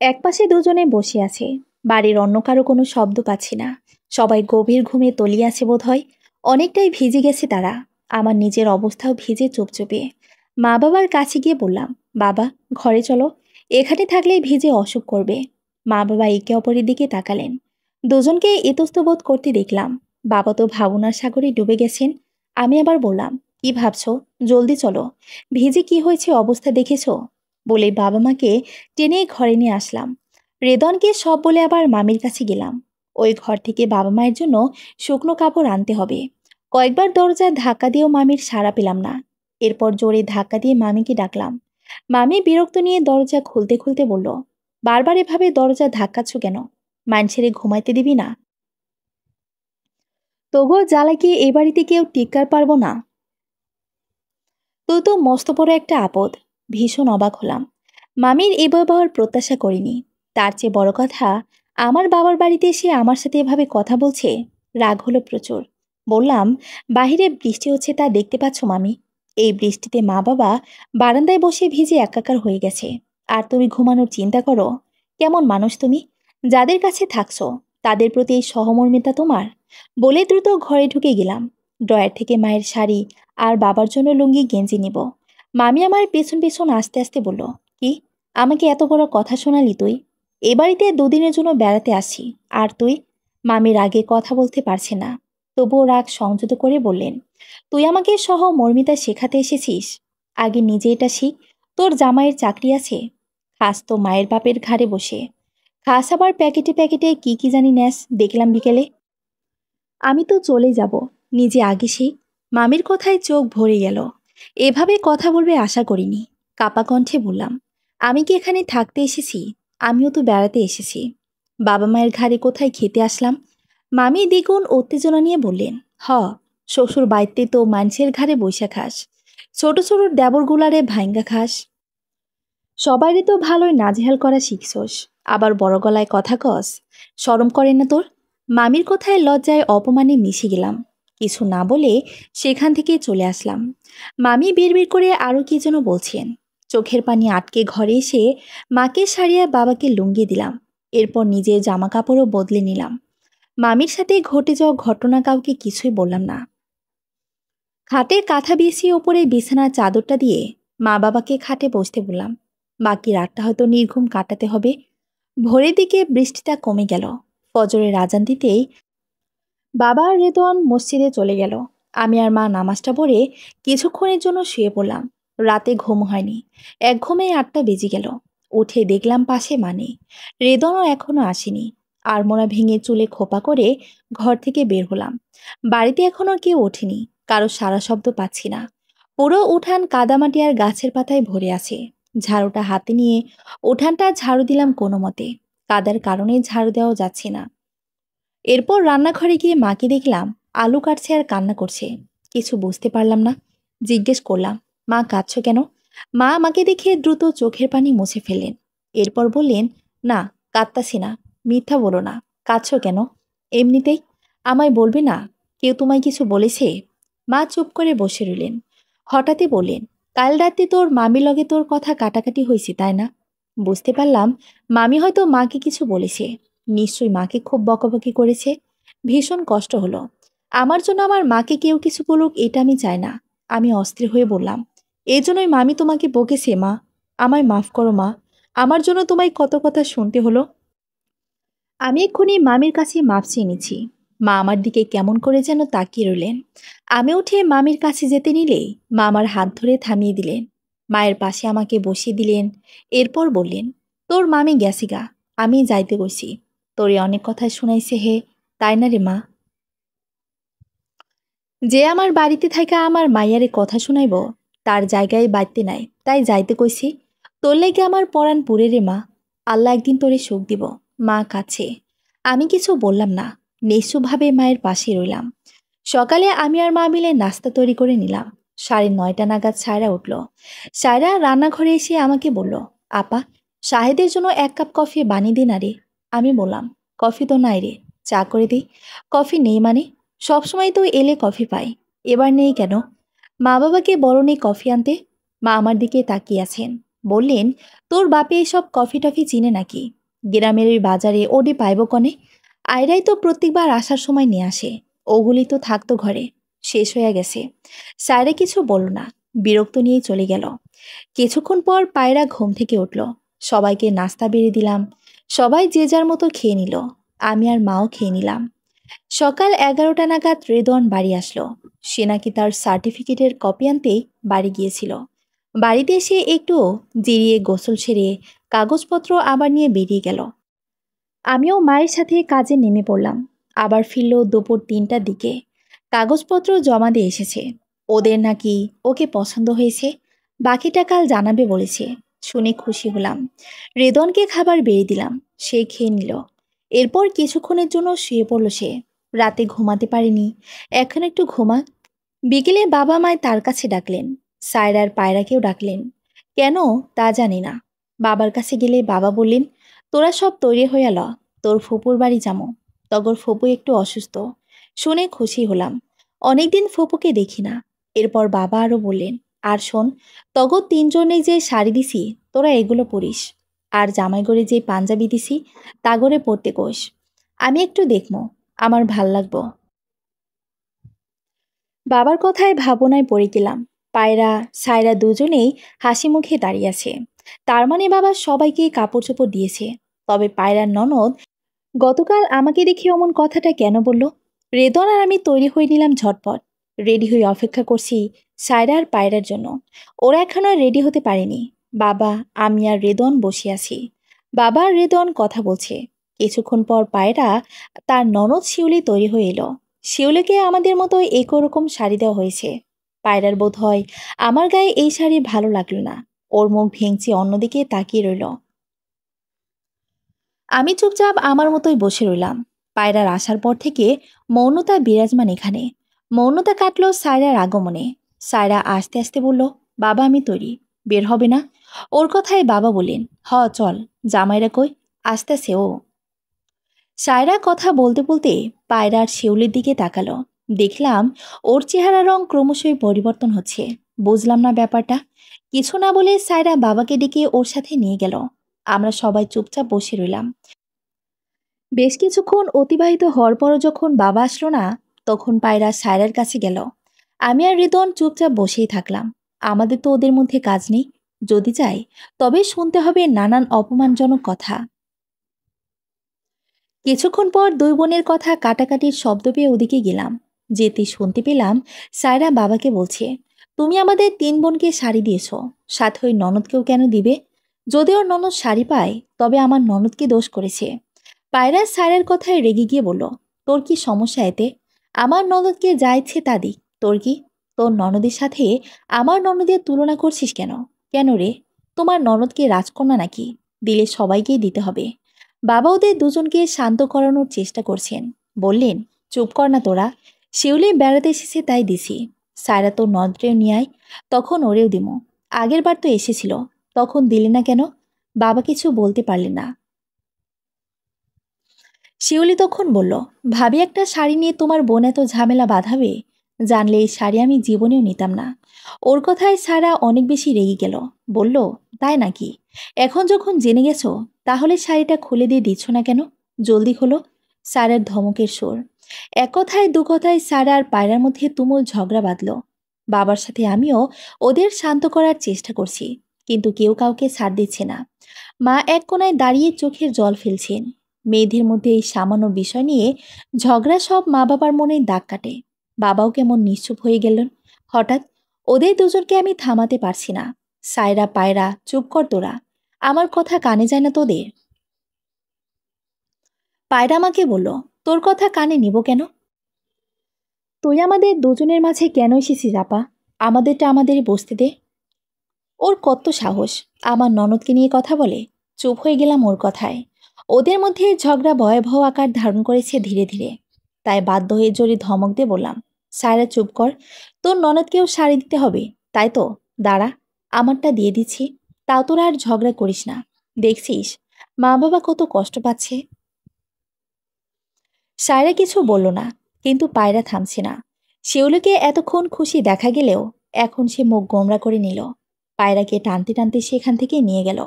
Speaker 1: একপাশে দুজনে বসে আছে। বাড়ির অন্য কারো কোনো শব্দ পাচ্ছি না। সবাই গভীর ঘুমে তলিয়ে আছে বোধ হয়। অনেকটাই ভিজে গেছে তারা। আমার নিজের অবস্থাও ভিজে চুপচুপে। মা বাবার কাছে গিয়ে বললাম, বাবা, ঘরে চলো। এখানে থাকলেই ভিজে অসুখ করবে। মা বাবা একে অপরের দিকে তাকালেন। দুজনকে ইতস্তত করতে দেখলাম। বাবা তো ভাবনার সাগরে ডুবে গেছেন। আমি আবার বললাম, কি ভাবছো? জলদি চলো। ভিজে কি হয়েছে অবস্থা দেখেছো? বলে বাবা মাকে টেনে ঘরে নিয়ে আসলাম। রেদনকে সব বলে আবার মামির কাছে গেলাম। ওই ঘর থেকে বাবা মায়ের জন্য শুকনো কাপড় আনতে হবে। কয়েকবার দরজায় ধাক্কা দিয়েও মামির সাড়া পেলাম না। এরপর জোরে ধাক্কা দিয়ে মামিকে ডাকলাম। মামি বিরক্ত নিয়ে দরজা খুলতে খুলতে বলল, বারবার এভাবে দরজা ধাক্কাচ্ছ কেন? মান ছেড়ে ঘুমাইতে দিবি না? তবুও জ্বালা কি এ বাড়িতে কেউ টিক্কার পারবো না? তুই তো মস্ত বড় একটা আপদ। ভীষণ অবাক হলাম। মামির এ ব্যবহার প্রত্যাশা করিনি। তার চেয়ে বড় কথা, আমার বাবার বাড়িতে এসে আমার সাথে এভাবে কথা বলছে। রাগ হলো প্রচুর। বললাম, বাহিরে বৃষ্টি হচ্ছে তা দেখতে পাচ্ছ মামি? এই বৃষ্টিতে মা বাবা বারান্দায় বসে ভিজে একাকার হয়ে গেছে। আর তুমি ঘুমানোর চিন্তা করো? কেমন মানুষ তুমি? যাদের কাছে থাকছো তাদের প্রতি এই সহমর্মিতা তোমার? বলে দ্রুত ঘরে ঢুকে গেলাম। ড্রয়ার থেকে মায়ের শাড়ি আর বাবার জন্য লুঙ্গি গেঞ্জি নিব। মামি আমার পেছন পেছন আস্তে আস্তে বলল, কি আমাকে এত বড় কথা শোনালি তুই? এ বাড়িতে দুদিনের জন্য বেড়াতে আসি, আর তুই? মামি রাগে কথা বলতে পারছে না, তবুও রাগ সংযত করে বললেন, তুই আমাকে সহমর্মিতা শেখাতে এসেছিস? আগে নিজে এটা শিখ। তোর জামাইয়ের চাকরি আছে, খাস তো মায়ের বাপের ঘাড়ে বসে। খাস আবার প্যাকেটে প্যাকেটে কি কি জানি ন্যাস দেখলাম বিকেলে। আমি তো চলে যাব, নিজে আগে শিখ। মামির কথায় চোখ ভরে গেল। এভাবে কথা বলবে আশা করিনি। কাপা কণ্ঠে বললাম, আমি কি এখানে থাকতে এসেছি? আমিও তো বেড়াতে এসেছি। বাবা মায়ের ঘাড়ে কোথায় খেতে আসলাম? মামি দ্বিগুণ উত্তেজনা নিয়ে বললেন, হ, শ্বশুর বাড়িতে তো মানুষের ঘাড়ে বৈশা খাস, ছোট ছোট দেবরগুলারে ভাইঙ্গা খাস, সবাইরে তো ভালোই নাজেহাল করা শিখছস, আবার বড় গলায় কথা কস। শরম করে না তোর? মামির কথায় লজ্জায় অপমানে মিশে গেলাম। কিছু না বলে সেখান থেকে চলে আসলাম। মামি বিড়বিড় করে আরও কি যেন বলছেন। চোখের পানি আটকে ঘরে এসে মাকে সারিয়ে বাবাকে লুঙ্গি দিলাম। এরপর নিজের জামা কাপড়ও বদলে নিলাম। মামির সাথে ঘটে যাওয়া ঘটনা কাউকে কিছুই বললাম না। খাটের কাঁথা বিছিয়ে ওপরে বিছানার চাদরটা দিয়ে মা বাবাকে খাটে বসতে বললাম। বাকি রাতটা হয়তো নির্ঘুম কাটাতে হবে। ভোরের দিকে বৃষ্টিটা কমে গেল। ফজরের আজান দিতেই বাবা আর রেদওয়ান মসজিদে চলে গেল। আমি আর মা নামাজটা পড়ে কিছুক্ষণের জন্য শুয়ে পড়লাম। রাতে ঘুম হয়নি। এক ঘুমে 8টা বেজে গেল। উঠে দেখলাম পাশে মা নেই। রেদওয়ানও এখনো আসেনি। আড়মোড়া ভেঙে চুলে খোপা করে ঘর থেকে বের হলাম। বাড়িতে এখনো কেউ ওঠেনি। কারো সারা শব্দ পাচ্ছি না। পুরো উঠান কাদামাটি আর গাছের পাতায় ভরে আছে। ঝাড়ুটা হাতে নিয়ে উঠানটা ঝাড়ু দিলাম কোনো মতে। কাদার কারণে ঝাড়ু দেওয়া যাচ্ছে না। এরপর রান্নাঘরে গিয়ে মাকে দেখলাম আলু কাটছে আর কান্না করছে। কিছু বুঝতে পারলাম না। জিজ্ঞেস করলাম, মা কাঁদছো কেন? মা আমাকে দেখে দ্রুত চোখের পানি মুছে ফেললেন। এরপর বললেন, না, কাঁদতাছি না। মিথ্যা বলো না। কাঁদছো কেন? এমনিতেই। আমায় বলবে না? কেউ তোমায় কিছু বলেছে? মা চুপ করে বসে রইলেন। হঠাৎই বললেন, কাল রাতে তোর মামির লগে তোর কথা কাটাকাটি হয়েছে তাই না? বুঝতে পারলাম মামি হয়তো মাকে কিছু বলেছে। নিশ্চয়ই মাকে খুব বকাবকি করেছে। ভীষণ কষ্ট হলো। আমার জন্য আমার মাকে কেউ কিছু বলুক এটা আমি চাই না। আমি অস্থির হয়ে বললাম, এই জন্যই মামি তোমাকে বকেছে মা। আমায় মাফ করো মা। আমার জন্য তোমায় কত কথা শুনতে হলো। আমি এক্ষুনি মামির কাছে মাপ চেয়ে নিচ্ছি। মা আমার দিকে কেমন করে যেন তাকিয়ে রইলেন। আমি উঠে মামির কাছে যেতে নিলেই মা আমার হাত ধরে থামিয়ে দিলেন। মায়ের পাশে আমাকে বসিয়ে দিলেন। এরপর বললেন, তোর মামি গেছি গা, আমি যাইতে কইছি। তোরে অনেক কথা শুনাইছে হে, তাই না রে মা? যে আমার বাড়িতে থাকা আমার মাইয়ারে কথা শুনাইব, তার জায়গায় বাড়তে নাই, তাই যাইতে কইছি। তোর লেগে আমার পরাণ পুরে রে মা। আল্লাহ একদিন তোরে সুখ দিব। মা কাছে। আমি কিছু বললাম না। নিঃস্বভাবে মায়ের পাশে রইলাম। সকালে আমি আর মা মিলে নাস্তা তৈরি করে নিলাম। 9:30 নাগাদ সায়রা উঠল। সায়রা রান্নাঘরে এসে আমাকে বলল, আপা, শাহেদের জন্য 1 কাপ কফি বানিয়ে দিন আরে। আমি বললাম, কফি তো নাই রে, চা করে দিই। কফি নেই মানে? সবসময় তো এলে কফি পাই, এবার নেই কেন? মা বাবাকে বড় নেই কফি আনতে। মা আমার দিকে তাকিয়ে আছেন। বললেন, তোর বাপে এসব কফি টফি চিনে নাকি? গ্রামের ওই বাজারে ওডি পাইব কনে? আয়রাই তো প্রত্যেকবার আসার সময় নিয়ে আসে। ওগুলি তো থাকতো ঘরে, শেষ হয়ে গেছে। সায়রা কিছু বলল না, বিরক্ত নিয়েই চলে গেল। কিছুক্ষণ পর পায়রা ঘুম থেকে উঠল। সবাইকে নাস্তা বেড়ে দিলাম। সবাই যে যার মতো খেয়ে নিল। আমি আর মাও খেয়ে নিলাম। সকাল 11টা নাগাদ রেদওয়ান বাড়ি আসলো। সে নাকি তার সার্টিফিকেটের কপি আনতেই বাড়ি গিয়েছিল। বাড়িতে এসে একটু জিরিয়ে গোসল সেরে কাগজপত্র আবার নিয়ে বেরিয়ে গেল। আমিও মায়ের সাথে কাজে নেমে পড়লাম। আবার ফিরল দুপুর 3টার দিকে। কাগজপত্র জমা দিয়ে এসেছে। ওদের নাকি ওকে পছন্দ হয়েছে। বাকিটা কাল জানাবে বলেছে। শুনে খুশি হলাম। রেদনকে খাবার বেড়ে দিলাম, সে খেয়ে নিল। এরপর কিছুক্ষণের জন্য শুয়ে পড়ল সে। রাতে ঘুমাতে পারেনি, এখন একটু ঘুমা। বিকেলে বাবা মায় তার কাছে ডাকলেন, সায়রার পায়রাকেও ডাকলেন। কেন তা জানি না। বাবার কাছে গেলে বাবা বললেন, তোরা সব তৈরি হইয়া ল, তোর ফুপুর বাড়ি যামো। তগর ফুপু একটু অসুস্থ। শুনে খুশি হলাম। অনেকদিন ফুপুকে দেখি না। এরপর বাবা আরও বললেন, আর শোন, তগর তিনজনে যে শাড়ি দিছি তোরা এগুলো পরিস, আর জামাই করে যে পাঞ্জাবি দিছি তা করে পরতে কোষ। আমি একটু দেখমো, আমার ভাল লাগবো। বাবার কথায় ভাবনায় পড়ে গেলাম। পায়রা সায়রা দুজনেই হাসি মুখে দাঁড়িয়ে আছে। তার মানে বাবা সবাইকে কাপড় চোপড় দিয়েছে। তবে পায়রার ননদ গতকাল আমাকে দেখে অমন কথাটা কেন বলল? রেদন আর আমি তৈরি হয়ে নিলাম ঝটপট। রেডি হয়ে অপেক্ষা করছি সায়রা আর পায়রার জন্য। ওরা এখনো রেডি হতে পারেনি। বাবা, আমি আর রেদন বসে আছি। বাবা আর রেদন কথা বলছে। কিছুক্ষণ পর পায়রা তার ননদ শিউলি তৈরি হয়ে এলো। শিউলিকে আমাদের মতো একরকম শাড়ি দেওয়া হয়েছে। পায়রার বোধ হয় আমার গায়ে এই শাড়ি ভালো লাগলো না। ওর মুখ ভেঙচি অন্যদিকে তাকিয়ে রইল। আমি চুপচাপ আমার মতোই বসে রইলাম। পায়রার আসার পর থেকে মৌনতা বিরাজমান এখানে। মৌনতা কাটল সায়রার আগমনে। সায়রা আস্তে আস্তে বলল, বাবা আমি তৈরি, বের হবে না? ওর কথায় বাবা বললেন, চল। জামাইরা কই? আসতেছে ও। সায়রা কথা বলতে বলতে পায়রার শিউলির দিকে তাকালো। দেখলাম ওর চেহারা রং ক্রমশই পরিবর্তন হচ্ছে। বুঝলাম না ব্যাপারটা। কিছু না বলে সায়রা বাবাকে ডেকে ওর সাথে নিয়ে গেল। আমরা সবাই চুপচাপ বসে রইলাম। বেশ কিছুক্ষণ অতিবাহিত হওয়ার পরও যখন বাবা আসলো না, তখন পায়রা সায়রার কাছে গেল। আমি আর রিদন চুপচাপ বসেই থাকলাম। আমাদের তো ওদের মধ্যে কাজ নেই। যদি চাই তবে শুনতে হবে নানান অপমানজনক কথা। কিছুক্ষণ পর দুই বোনের কথা কাটাকাটির শব্দ পেয়ে ওদিকে গেলাম। যেতে শুনতে পেলাম সায়রা বাবাকে বলছে, তুমি আমাদের তিন বোনকে শাড়ি দিয়েছ, সাথে ওই ননদকেও কেন দিবে? যদি ওর ননদ শাড়ি পায় তবে আমার ননদকে দোষ করেছে। পায়রা সায়রার কথায় রেগে গিয়ে বলল, তোর কি সমস্যা এতে? আমার ননদকে যা ইচ্ছে তা দিক, তোর কি? তোর ননদের সাথে আমার ননদের তুলনা করছিস কেন? কেন রে? তোমার ননদকে রাজকন্যা নাকি? দিলে সবাইকেই দিতে হবে। বাবা ওদের দুজনকে শান্ত করানোর চেষ্টা করছেন। বললেন, চুপ কর না তোরা। শিউলি বেড়াতে এসেছে তাই দিছি। সায়রা তোর ননদরেও নিয়ে আয়, তখন ওরেও দিমো। আগের বার তো এসেছিল, তখন দিলে না কেন? বাবা কিছু বলতে পারলেন না। শিউলি তখন বলল, ভাবি একটা শাড়ি নিয়ে তোমার বোন এত ঝামেলা বাঁধাবে? জানলে এই শাড়ি আমি জীবনেও নিতাম না। ওর কথায় সারা অনেক বেশি রেগে গেল। বলল, তাই নাকি? এখন যখন জেনে গেছো তাহলে শাড়িটা খুলে দিয়ে দিচ্ছ না কেন? জলদি খোলো। সারার ধমকের সুর। এক কথায় দু কথায় সারা আর পায়রার মধ্যে তুমুল ঝগড়া বাঁধল। বাবার সাথে আমিও ওদের শান্ত করার চেষ্টা করছি, কিন্তু কেউ কাউকে ছাড় দিচ্ছে না। মা এক কোনায় দাঁড়িয়ে চোখের জল ফেলছেন। মেয়েদের মধ্যে এই সামান্য বিষয় নিয়ে ঝগড়া সব মা বাবার মনে দাগ কাটে। বাবাও কেমন নিশ্চুপ হয়ে গেলেন হঠাৎ। ওদের দুজনকে আমি থামাতে পারছি না। সায়রা, পায়রা, চুপ কর তোরা। আমার কথা কানে যায় না তোদের? পায়রা আমাকে বলল, তোর কথা কানে নিব কেন? তুই আমাদের দুজনের মাঝে কেন এসেছিস আপা? আমাদেরটা আমাদেরই বসতে দে। ওর কত সাহস আমার ননদকে নিয়ে কথা বলে? চুপ হয়ে গেলাম ওর কথায়। ওদের মধ্যে ঝগড়া ভয়াবহ আকার ধারণ করেছে ধীরে ধীরে। তাই বাধ্য হয়ে জোরে ধমক দিয়ে বললাম, সায়রা চুপ কর। তোর ননদকেও শাড়ি দিতে হবে তাই তো? দাঁড়া, আমারটা দিয়ে দিচ্ছি। তাও তোরা আর ঝগড়া করিস না। দেখছিস মা বাবা কত কষ্ট পাচ্ছে। সায়রা কিছু বলল না, কিন্তু পায়রা থামছে না। শিউলিকে এতক্ষণ খুশি দেখা গেলেও এখন সে মুখ গোমরা করে নিল। পায়রাকে টানতে টানতে সেখান থেকে নিয়ে গেল।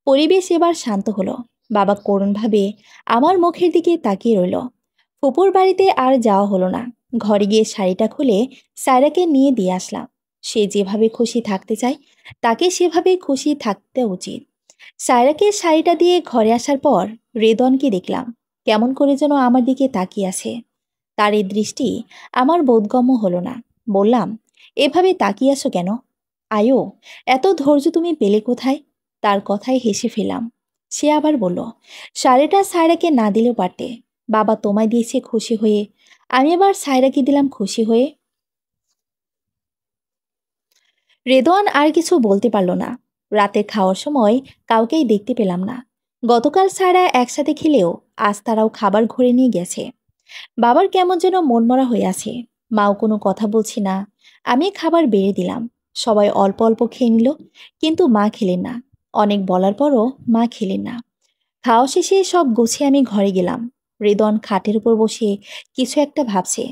Speaker 1: পরিবেশ এবার শান্ত হলো। বাবা করুণভাবে আমার মুখের দিকে তাকিয়ে রইল। ফুপুর বাড়িতে আর যাওয়া হলো না। ঘরে গিয়ে শাড়িটা খুলে সায়রাকে নিয়ে দিয়ে আসলাম। সে যেভাবে খুশি থাকতে চায় তাকে সেভাবেই খুশি থাকতে উচিত। সায়রাকে শাড়িটা দিয়ে ঘরে আসার পর রেদনকে দেখলাম কেমন করে যেন আমার দিকে তাকিয়ে আছে। তার এই দৃষ্টি আমার বোধগম্য হলো না। বললাম, এভাবে তাকিয়ে আছো কেন? আয়ো, এত ধৈর্য তুমি পেলে কোথায়? তার কথায় হেসে ফেলাম। সে আবার বলল, শাড়িটা সায়রাকে না দিলেও পারতে। বাবা তোমায় দিয়েছে খুশি হয়ে, আমি আবার সায়রাকে দিলাম খুশি হয়ে। রেদওয়ান আর কিছু বলতে পারল না। রাতে খাওয়ার সময় কাউকেই দেখতে পেলাম না। গতকাল সারা একসাথে খেলেও আজ তারাও খাবার ঘরে নিয়ে গেছে। বাবার কেমন যেন মনমরা হয়ে আছে। মাও কোনো কথা বলছি না। আমি খাবার বেড়ে দিলাম। সবাই অল্প অল্প খেয়ে নিল, কিন্তু মা খেলেন না। অনেক বলার পরও মা খেলেন না। খাওয়া শেষে সব গুছিয়ে আমি ঘরে গেলাম। রেদন খাটের উপর বসে কিছু একটা ভাবছে।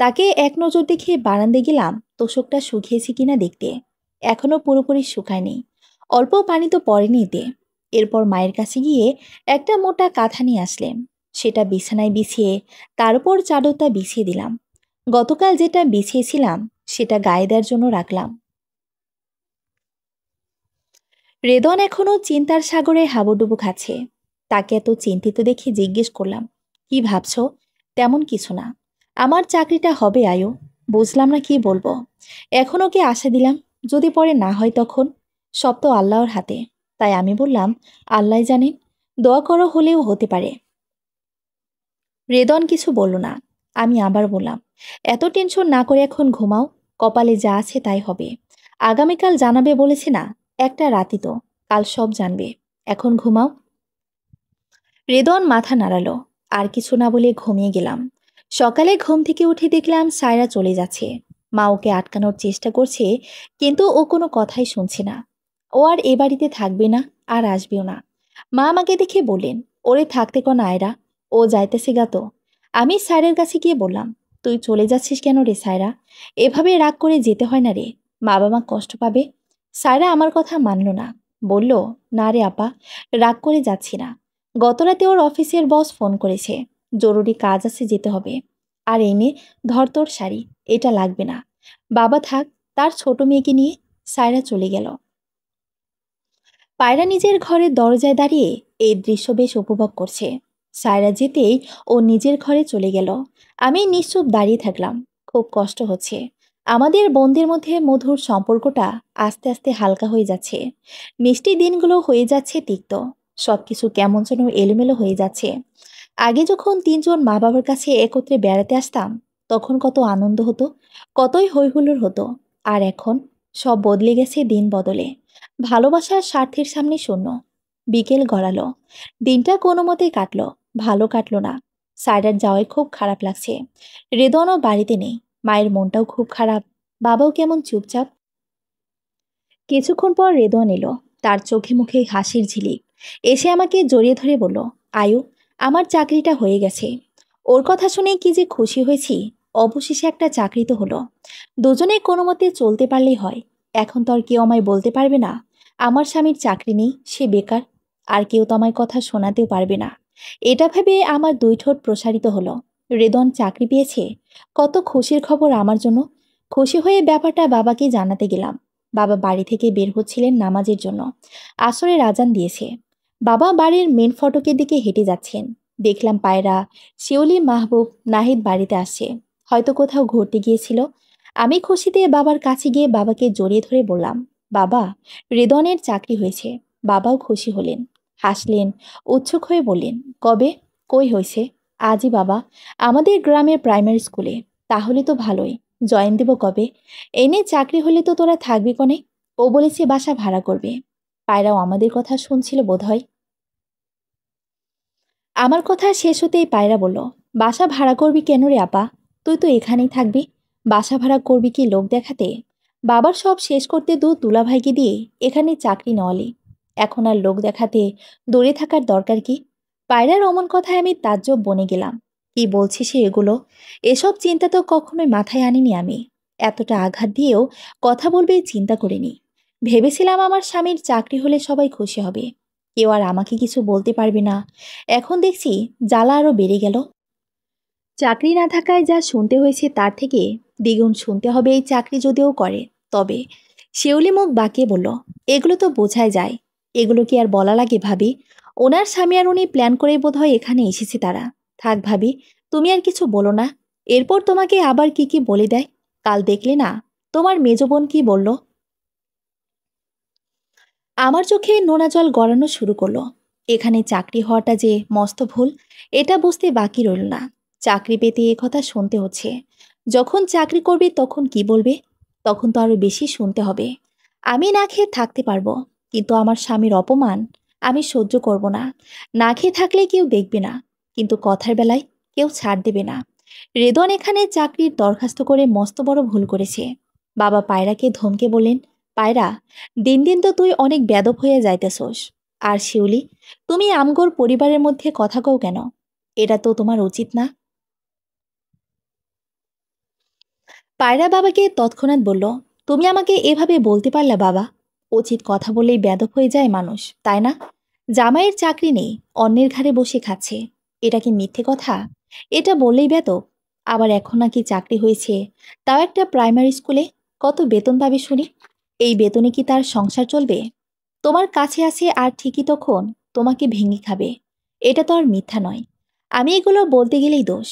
Speaker 1: তাকে এক নজর দেখে বারান্দে গেলাম তোষকটা শুকিয়েছে কিনা দেখতে। এখনো পুরোপুরি শুকায়নি, অল্প পানি তো পড়েনি এতে। এরপর মায়ের কাছে গিয়ে একটা মোটা কাঁথা নিয়ে আসলেন। সেটা বিছানায় বিছিয়ে তার উপর চাদরটা বিছিয়ে দিলাম। গতকাল যেটা বিছিয়েছিলাম সেটা গায়ে দেওয়ার জন্য রাখলাম। রেদন এখনো চিন্তার সাগরে হাবুডুবু খাচ্ছে। তাকে এত চিন্তিত দেখে জিজ্ঞেস করলাম, কি ভাবছো? তেমন কিছু না। আমার চাকরিটা হবে আয়ু। বুঝলাম না কি বলবো। এখনো কি আশা দিলাম, যদি পরে না হয় তখন? সব তো আল্লাহর হাতে। তাই আমি বললাম, আল্লাহ জানেন, দোয়া করো, হলেও হতে পারে। রেদন কিছু বলল না। আমি আবার বললাম, এত টেনশন না করে এখন ঘুমাও। কপালে যা আছে তাই হবে। আগামীকাল জানাবে বলেছে না? একটা রাতই তো, কাল সব জানবে। এখন ঘুমাও। রেদন মাথা নাড়ালো। আর কিছু না বলে ঘুমিয়ে গেলাম। সকালে ঘুম থেকে উঠে দেখলাম সায়রা চলে যাচ্ছে। মা ওকে আটকানোর চেষ্টা করছে, কিন্তু ও কোনো কথাই শুনছে না। ও আর এ বাড়িতে থাকবে না, আর আসবেও না। মা আমাকে দেখে বললেন, ওরে থাকতে কোন আয়রা, ও যাইতেছে গা তো। আমি সায়রার কাছে গিয়ে বললাম, তুই চলে যাচ্ছিস কেন রে সায়রা? এভাবে রাগ করে যেতে হয় না রে, মা বাবা কষ্ট পাবে। সায়রা আমার কথা মানল না। বলল, না রে আপা, রাগ করে যাচ্ছি না। গতরাতে ওর অফিসের বস ফোন করেছে, জরুরি কাজ আছে, যেতে হবে। আর এনে ধর তোর শাড়ি, এটা লাগবে না। বাবা থাক, তার ছোট মেয়েকে নিয়ে। সায়রা চলে গেল। পায়রা নিজের ঘরের দরজায় দাঁড়িয়ে এই দৃশ্য বেশ উপভোগ করছে। সায়রা যেতেই ও নিজের ঘরে চলে গেল। আমি নিশ্চুপ দাঁড়িয়ে থাকলাম। খুব কষ্ট হচ্ছে। আমাদের বোনদের মধ্যে মধুর সম্পর্কটা আস্তে আস্তে হালকা হয়ে যাচ্ছে। মিষ্টি দিনগুলো হয়ে যাচ্ছে তিক্ত। সবকিছু কেমন যেন এলোমেলো হয়ে যাচ্ছে। আগে যখন তিনজন মা বাবার কাছে একত্রে বেড়াতে আসতাম, তখন কত আনন্দ হতো, কতই হৈহুল্লোড় হতো। আর এখন সব বদলে গেছে দিন বদলে। ভালোবাসার স্বার্থের সামনে শূন্য। বিকেল গড়ালো। দিনটা কোনো মতে কাটলো। ভালো কাটলো না। সায়রার যাওয়ায় খুব খারাপ লাগছে। রেদনও বাড়িতে নেই। মায়ের মনটাও খুব খারাপ। বাবাও কেমন চুপচাপ। কিছুক্ষণ পর রেদন এলো। তার চোখে মুখে হাসির ঝিলিক। এসে আমাকে জড়িয়ে ধরে বলল, আয়ু, আমার চাকরিটা হয়ে গেছে। ওর কথা শুনে কি যে খুশি হয়েছি। অবশেষে একটা চাকরি তো হলো। দুজনে কোনো মতে চলতে পারলেই হয়। এখন তো আর কেউ আমায় বলতে পারবে না আমার স্বামীর চাকরি নেই, সে বেকার। আর কেউ তো আমায় কথা শোনাতেও পারবে না। এটা ভেবে আমার দুই ঠোঁট প্রসারিত হলো। রেদন চাকরি পেয়েছে, কত খুশির খবর আমার জন্য। খুশি হয়ে ব্যাপারটা বাবাকে জানাতে গেলাম। বাবা বাড়ি থেকে বের হচ্ছিলেন নামাজের জন্য। আসরের আজান দিয়েছে। বাবা বাড়ির মেন ফটকের দিকে হেঁটে যাচ্ছেন। দেখলাম পায়রা, শিউলি, মাহবুব, নাহিদ বাড়িতে আসছে। হয়তো কোথাও ঘুরতে গিয়েছিল। আমি খুশিতে বাবার কাছে গিয়ে বাবাকে জড়িয়ে ধরে বললাম, বাবা, রেদনের চাকরি হয়েছে। বাবাও খুশি হলেন, হাসলেন, উৎসুক হয়ে বললেন, কবে? কই হয়েছে? আজই বাবা, আমাদের গ্রামের প্রাইমারি স্কুলে। তাহলে তো ভালোই। জয়েন দেব কবে? এনে চাকরি হলে তো তোরা থাকবি কনে। ও বলেছে বাসা ভাড়া করবে। পায়রাও আমাদের কথা শুনছিল বোধহয়। আমার কথা শেষ হতেই পায়রা বলল, বাসা ভাড়া করবি কেন রে আপা? তুই তো এখানেই থাকবি। বাসা ভাড়া করবি কি লোক দেখাতে? বাবার সব শেষ করতে দুলাভাইকে দিয়ে এখানে চাকরি নেওয়ালি। এখন আর লোক দেখাতে দূরে থাকার দরকার কি? পায়রার অমন কথায় আমি তাজ্জব বনে গেলাম। কি বলছি সে এগুলো? এসব চিন্তা তো কখনোই মাথায় আনিনি আমি। এতটা আঘাত দিয়েও কথা বলবে চিন্তা করিনি। ভেবেছিলাম আমার স্বামীর চাকরি হলে সবাই খুশি হবে। কেউ আর আমাকে কিছু বলতে পারবে না। এখন দেখছি জ্বালা আরও বেড়ে গেল। চাকরি না থাকায় যা শুনতে হয়েছে তার থেকে দ্বিগুণ শুনতে হবে এই চাকরি যদিও করে তবে। শিউলি মুখ বাঁকিয়ে বলল, এগুলো তো বোঝাই যায়। এগুলো কি আর বলা লাগে ভাবি? ওনার স্বামী আর উনি প্ল্যান করে বোধহয় এখানে এসেছে তারা। থাক ভাবি, তুমি আর কিছু বলো না। এরপর তোমাকে আবার কি কি বলে দেয়। কাল দেখলে না তোমার মেজ বোন কি বলল? আমার চোখে নোনা জল গড়ানো শুরু করলো। এখানে চাকরি হওয়াটা যে মস্ত ভুল, এটা বুঝতে বাকি রইল না। চাকরি পেতে এ কথা শুনতে হচ্ছে। যখন চাকরি করবে তখন কি বলবে? তখন তো আরো বেশি শুনতে হবে। আমি না খেয়ে থাকতে পারবো, কিন্তু আমার স্বামীর অপমান আমি সহ্য করব না। না খেয়ে থাকলে কেউ দেখবে না, কিন্তু কথার বেলায় কেউ ছাড় দেবে না। রেদন এখানে চাকরির দরখাস্ত করে মস্ত বড় ভুল করেছে। বাবা পায়রাকে ধমকে বলেন, পায়রা, দিন দিন তো তুই অনেক বেদব হয়ে যাইতেছোস। আর শিউলি, তুমি আমগোর পরিবারের মধ্যে কথা কও কেন? এটা তো তোমার উচিত না। পায়রা বাবাকে তৎক্ষণাৎ বলল, তুমি আমাকে এভাবে বলতে পারলে বাবা? উচিত কথা বললেই বেদব হয়ে যায় মানুষ, তাই না? জামাইয়ের চাকরি নেই, অন্যের ঘাড়ে বসে খাচ্ছে, এটা কি মিথ্যে কথা? এটা বললেই বেদব। আবার এখন নাকি চাকরি হয়েছে, তাও একটা প্রাইমারি স্কুলে। কত বেতন পাবে শুনি? এই বেতনে কি তার সংসার চলবে? তোমার কাছে আছে আর ঠিকই তখন তোমাকে ভেঙে খাবে। এটা তো আর মিথ্যা নয়। আমি এগুলো বলতে গেলেই দোষ।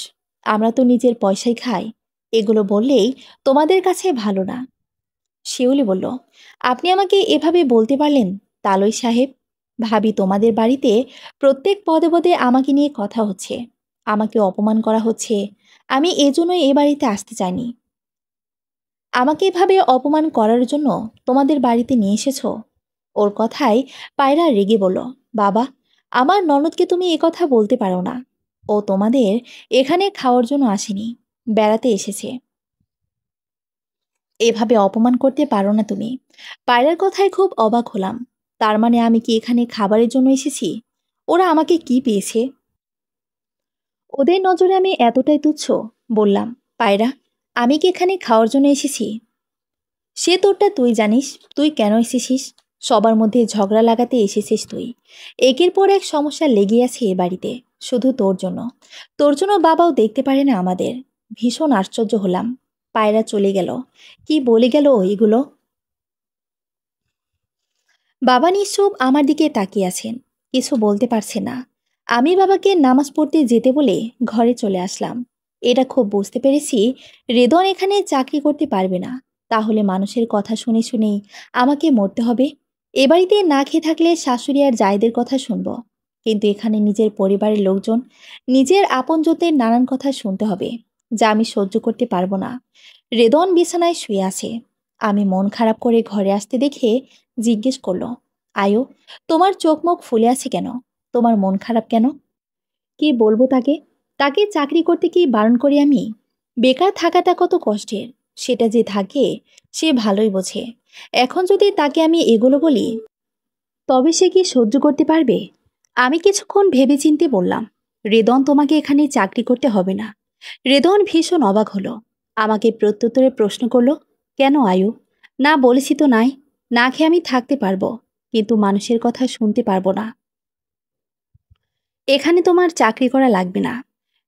Speaker 1: আমরা তো নিজের পয়সায় খাই। এগুলো বললেই তোমাদের কাছে ভালো না। শিউলি বলল, আপনি আমাকে এভাবে বলতে পারলেন তালই সাহেব? ভাবি তোমাদের বাড়িতে প্রত্যেক পদে পদে আমাকে নিয়ে কথা হচ্ছে, আমাকে অপমান করা হচ্ছে। আমি এজন্যই এ বাড়িতে আসতে চাইনি। আমাকে এভাবে অপমান করার জন্য তোমাদের বাড়িতে নিয়ে এসেছো? ওর কথায় পায়রা রেগে বলল, বাবা, আমার ননদকে তুমি এ কথা বলতে পারো না। ও তোমাদের এখানে খাওয়ার জন্য আসেনি, বেড়াতে এসেছে। এভাবে অপমান করতে পারো না তুমি। পায়রার কথায় খুব অবাক হলাম। তার মানে আমি কি এখানে খাবারের জন্য এসেছি? ওরা আমাকে কি পেয়েছে? ওদের নজরে আমি এতটাই তুচ্ছ? বললাম, পায়রা, আমি কি এখানে খাওয়ার জন্য এসেছি? সে তোরটা তুই জানিস। তুই কেন এসেছিস? সবার মধ্যে ঝগড়া লাগাতে এসেছিস তুই। একের পর এক সমস্যা লেগে আছে এ বাড়িতে, শুধু তোর জন্য। তোর জন্য বাবাও দেখতে পারে না আমাদের। ভীষণ আশ্চর্য হলাম। পায়রা চলে গেল। কি বলে গেল এগুলো? বাবা নিশ্চুপ আমার দিকে তাকিয়ে আছেন, কিছু বলতে পারছে না। আমি বাবাকে নামাজ পড়তে যেতে বলে ঘরে চলে আসলাম। এটা খুব বুঝতে পেরেছি, রেদন এখানে চাকরি করতে পারবে না। তাহলে মানুষের কথা শুনে শুনেই আমাকে মরতে হবে। এ বাড়িতে না খেয়ে থাকলে শাশুড়ি আর জায়েদের কথা শুনবো, কিন্তু এখানে নিজের পরিবারের লোকজন, নিজের আপনজনদের নানান কথা শুনতে হবে, যা আমি সহ্য করতে পারবো না। রেদন বিছানায় শুয়ে আছে। আমি মন খারাপ করে ঘরে আসতে দেখে জিজ্ঞেস করলো, আয়ো, তোমার চোখ মুখ ফুলে আছে কেন? তোমার মন খারাপ কেন? কি বলবো তাকে? তাকে চাকরি করতে কি বারণ করি আমি? বেকার থাকাটা কত কষ্টের, সেটা যে থাকে সে ভালোই বোঝে। এখন যদি তাকে আমি এগুলো বলি, তবে সে কি সহ্য করতে পারবে? আমি কিছুক্ষণ ভেবেচিন্তে বললাম, রেদন, তোমাকে এখানে চাকরি করতে হবে না। রেদন ভীষণ অবাক হলো। আমাকে প্রত্যুত্তরে প্রশ্ন করলো, কেন আয়ু? না বলেছি তো নাই। না খেয়ে আমি থাকতে পারবো, কিন্তু মানুষের কথা শুনতে পারবো না। এখানে তোমার চাকরি করা লাগবে না।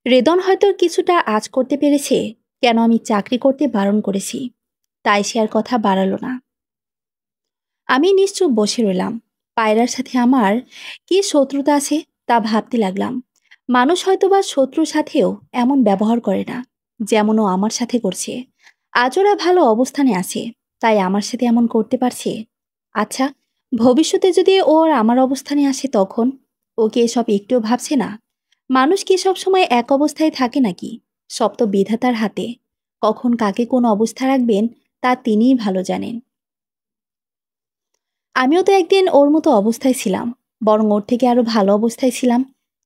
Speaker 1: রেদন হয়তো কিছুটা আঁচ করতে পেরেছে কেন আমি চাকরি করতে বারণ করেছি, তাই সে আর কথা বাড়ালো না। আমি নিশ্চুপ বসে রইলাম। পায়রার সাথে আমার কি শত্রুতা আছে তা ভাবতে লাগলাম। মানুষ হয়তোবা শত্রুর সাথেও এমন ব্যবহার করে না, যেমন ও আমার সাথে করছে। আজ ওরা ভালো অবস্থানে আছে, তাই আমার সাথে এমন করতে পারছে। আচ্ছা, ভবিষ্যতে যদি ওর আমার অবস্থানে আসে তখন? ওকে এসব একটুও ভাবছে না? মানুষ কি সব সময় এক অবস্থায় থাকে নাকি? সব তো বিধাতার হাতে। কখন কাকে কোন অবস্থা রাখবেন তা তিনিই ভালো জানেন। আমিও তো একদিন ওর মতো অবস্থায় ছিলাম, বরং ওর থেকে আরো ভালো অবস্থায় ছিলাম।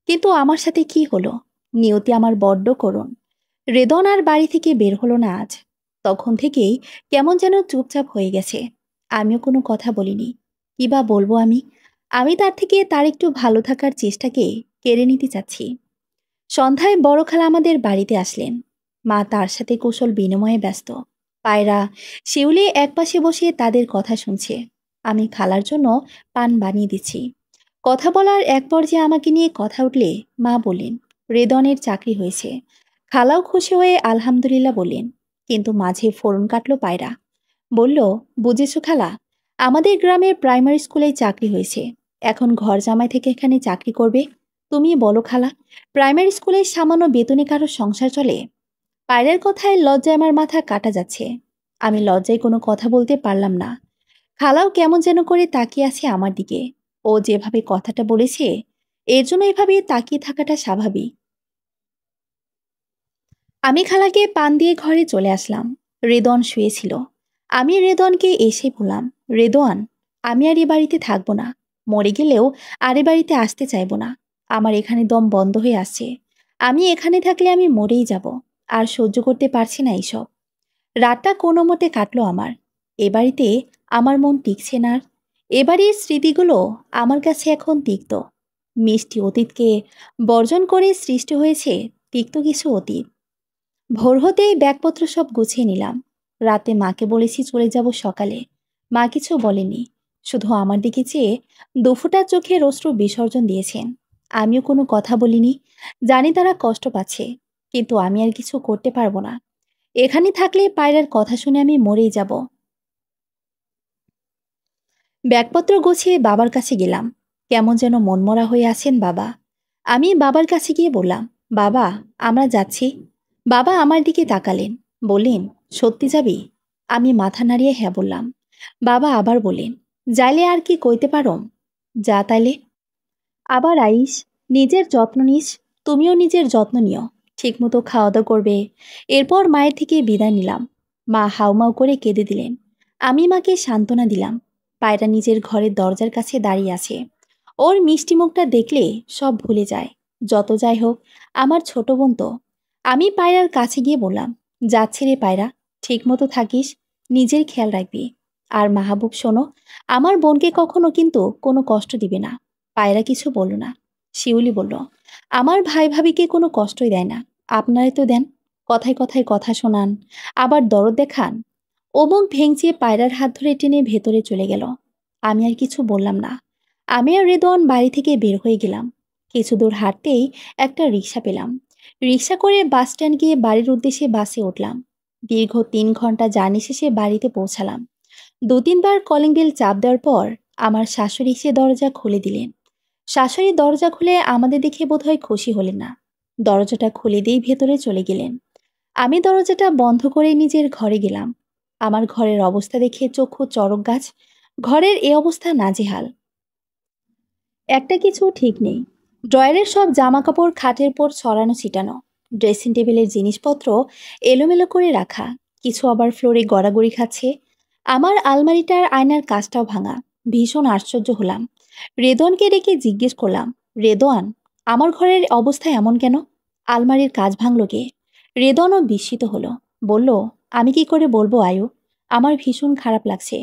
Speaker 1: কিন্তু আমার সাথে কি হলো? নিয়তি আমার বড্ড করুণ। রেদন আর বাড়ি থেকে বের হলো না আজ। তখন থেকেই কেমন যেন চুপচাপ হয়ে গেছে। আমিও কোনো কথা বলিনি। কি বা বলবো আমি? আমি তার থেকে তার একটু ভালো থাকার চেষ্টাকে কেড়ে নিতে চাচ্ছি। সন্ধ্যায় বড় খালা আমাদের বাড়িতে আসলেন। মা তার সাথে কৌশল বিনিময়ে ব্যস্ত। পায়রা, শিউলি একপাশে বসে তাদের কথা শুনছে। আমি খালার জন্য পান বানিয়ে দিচ্ছি। কথা বলার এক পর্যায়ে আমাকে নিয়ে কথা উঠলে মা বললেন, রেদনের চাকরি হয়েছে। খালাও খুশি হয়ে আলহামদুলিল্লাহ বললেন, কিন্তু মাঝে ফোড়ন কাটলো পায়রা। বলল, বুঝেছো খালা, আমাদের গ্রামের প্রাইমারি স্কুলেই চাকরি হয়েছে। এখন ঘর জামাই থেকে এখানে চাকরি করবে। তুমি বলো খালা, প্রাইমারি স্কুলের সামান্য বেতনে কারো সংসার চলে? পায়রার কথায় লজ্জায় আমার মাথা কাটা যাচ্ছে। আমি লজ্জায় কোনো কথা বলতে পারলাম না। খালাও কেমন যেন করে তাকিয়ে আছে আমার দিকে। ও যেভাবে কথাটা বলেছে, এর জন্য এভাবে তাকিয়ে থাকাটা স্বাভাবিক। আমি খালাকে পান দিয়ে ঘরে চলে আসলাম। রেদন শুয়েছিল। আমি রেদওয়ানকে এসে বললাম, রেদওয়ান, আমি আর এ বাড়িতে থাকবো না। মরে গেলেও আর এ বাড়িতে আসতে চাইবো না। আমার এখানে দম বন্ধ হয়ে আসছে। আমি এখানে থাকলে আমি মরেই যাব। আর সহ্য করতে পারছি না এইসব। রাতটা কোনো মতে কাটলো আমার। এ বাড়িতে আমার মন টিকছে না আর। এ বাড়ির স্মৃতিগুলো আমার কাছে এখন তিক্ত। মিষ্টি অতীতকে বর্জন করে সৃষ্টি হয়েছে তিক্ত কিছু অতীত। ভোর হতেই ব্যাগপত্র সব গুছিয়ে নিলাম। রাতে মাকে বলেছি চলে যাব সকালে। মা কিছু বলেনি, শুধু আমার দিকে চেয়ে দুফোঁটা চোখে অশ্রু বিসর্জন দিয়েছেন। আমিও কোনো কথা বলিনি। জানি তারা কষ্ট পাচ্ছে, কিন্তু আমি আর কিছু করতে পারবো না। এখানে থাকলে পায়রার কথা শুনে আমি মরেই যাব। ব্যাগপত্র গুছিয়ে বাবার কাছে গেলাম। কেমন যেন মনমরা হয়ে আছেন বাবা। আমি বাবার কাছে গিয়ে বললাম, বাবা, আমরা যাচ্ছি। বাবা আমার দিকে তাকালেন, বললেন, সত্যি যাবি? আমি মাথা নাড়িয়ে হ্যাঁ বললাম। বাবা আবার বললেন, যাইলে আর কি কইতে পারো? যা তাইলে। আবার আইস, নিজের যত্ন নিস। তুমিও নিজের যত্ন নিও। ঠিকমতো খাওয়া দাওয়া করবে। এরপর মায়ের থেকে বিদায় নিলাম। মা হাউমাউ করে কেঁদে দিলেন। আমি মাকে সান্ত্বনা দিলাম। পায়রা নিজের ঘরের দরজার কাছে দাঁড়িয়ে আছে। ওর মিষ্টি মুখটা দেখলে সব ভুলে যায়। যত যাই হোক, আমার ছোট বোন তো। আমি পায়রার কাছে গিয়ে বললাম, যাচ্ছি রে পায়রা, ঠিকমতো থাকিস, নিজের খেয়াল রাখবি। আর মাহবুব শোনো, আমার বোনকে কখনো কিন্তু কোনো কষ্ট দিবে না। পায়রা কিছু বলল না। শিউলি বলল, আমার ভাই ভাবিকে কোনো কষ্টই দেয় না। আপনারাই তো দেন। কথায় কথায় কথা শোনান, আবার দরদ দেখান। ও মুখ ভেঙচিয়ে পায়রার হাত ধরে টেনে ভেতরে চলে গেল। আমি আর কিছু বললাম না। আমি আর রেদওয়ান বাড়ি থেকে বের হয়ে গেলাম। কিছু দূর হাঁটতেই একটা রিক্সা পেলাম। রিক্সা করে বাস স্ট্যান্ড গিয়ে বাড়ির উদ্দেশ্যে বাসে উঠলাম। দীর্ঘ 3 ঘন্টা জার্নি শেষে বাড়িতে পৌঁছালাম। 2-3 বার কলিং বেল চাপ দেওয়ার পর আমার শাশুড়ি সে দরজা খুলে দিলেন। শাশুড়ি দরজা খুলে আমাদের দেখে বোধহয় খুশি হলেন না। দরজাটা খুলে দিয়েই ভেতরে চলে গেলেন। আমি দরজাটা বন্ধ করে নিজের ঘরে গেলাম। আমার ঘরের অবস্থা দেখে চক্ষু চড়ক গাছ। ঘরের এ অবস্থা নাজেহাল। একটা কিছু ঠিক নেই। ড্রয়ারের সব জামাকাপড় খাটের পর ছড়ানো ছিটানো। ড্রেসিং টেবিলের জিনিসপত্র এলোমেলো করে রাখা। কিছু আবার ফ্লোরে গড়াগড়ি খাচ্ছে। আমার আলমারিটার আয়নার কাজটাও ভাঙা। ভীষণ আশ্চর্য হলাম। রেদওয়ানকে ডেকে জিজ্ঞেস করলাম, রেদওয়ান, আমার ঘরের অবস্থা এমন কেন? আলমারির কাজ ভাঙল কে? রেদওয়ানও বিস্মিত হলো। বলল, আমি কি করে বলবো আয়ু, আমার ভীষণ খারাপ লাগছে।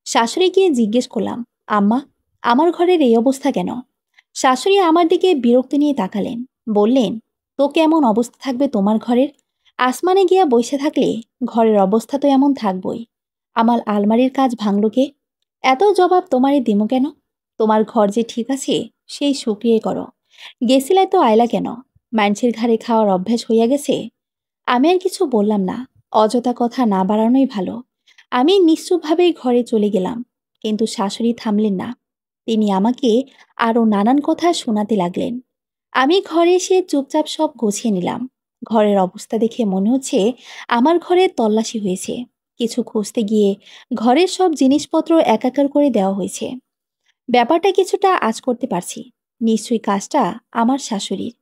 Speaker 1: শাশুড়ি গিয়ে জিজ্ঞেস করলাম, আম্মা, আমার ঘরের এই অবস্থা কেন? শাশুড়ি আমার দিকে বিরক্তি নিয়ে তাকালেন। বললেন, তো কেমন অবস্থা থাকবে তোমার ঘরের? আসমানে গিয়া বসে থাকলে ঘরের অবস্থা তো এমন থাকবই। আমার আলমারির কাজ ভাঙল কে? এত জবাব তোমারে দিমু কেন? তোমার ঘর যে ঠিক আছে সেই শুক্রিয়ে করো। গেছিলাই তো আয়লা কেন? মানুষের ঘাড়ে খাওয়ার অভ্যাস হইয়া গেছে। আমি আর কিছু বললাম না। অযথা কথা না বাড়ানোই ভালো। আমি নিশ্চুপভাবেই ঘরে চলে গেলাম। কিন্তু শাশুড়ি থামলেন না। তিনি আমাকে আরও নানান কথা শোনাতে লাগলেন। আমি ঘরে এসে চুপচাপ সব গুছিয়ে নিলাম। ঘরের অবস্থা দেখে মনে হচ্ছে আমার ঘরে তল্লাশি হয়েছে। কিছু খুঁজতে গিয়ে ঘরের সব জিনিসপত্র একাকার করে দেওয়া হয়েছে। ব্যাপারটা কিছুটা আঁচ করতে পারছি। নিশ্চয়ই কাজটা আমার শাশুড়ির।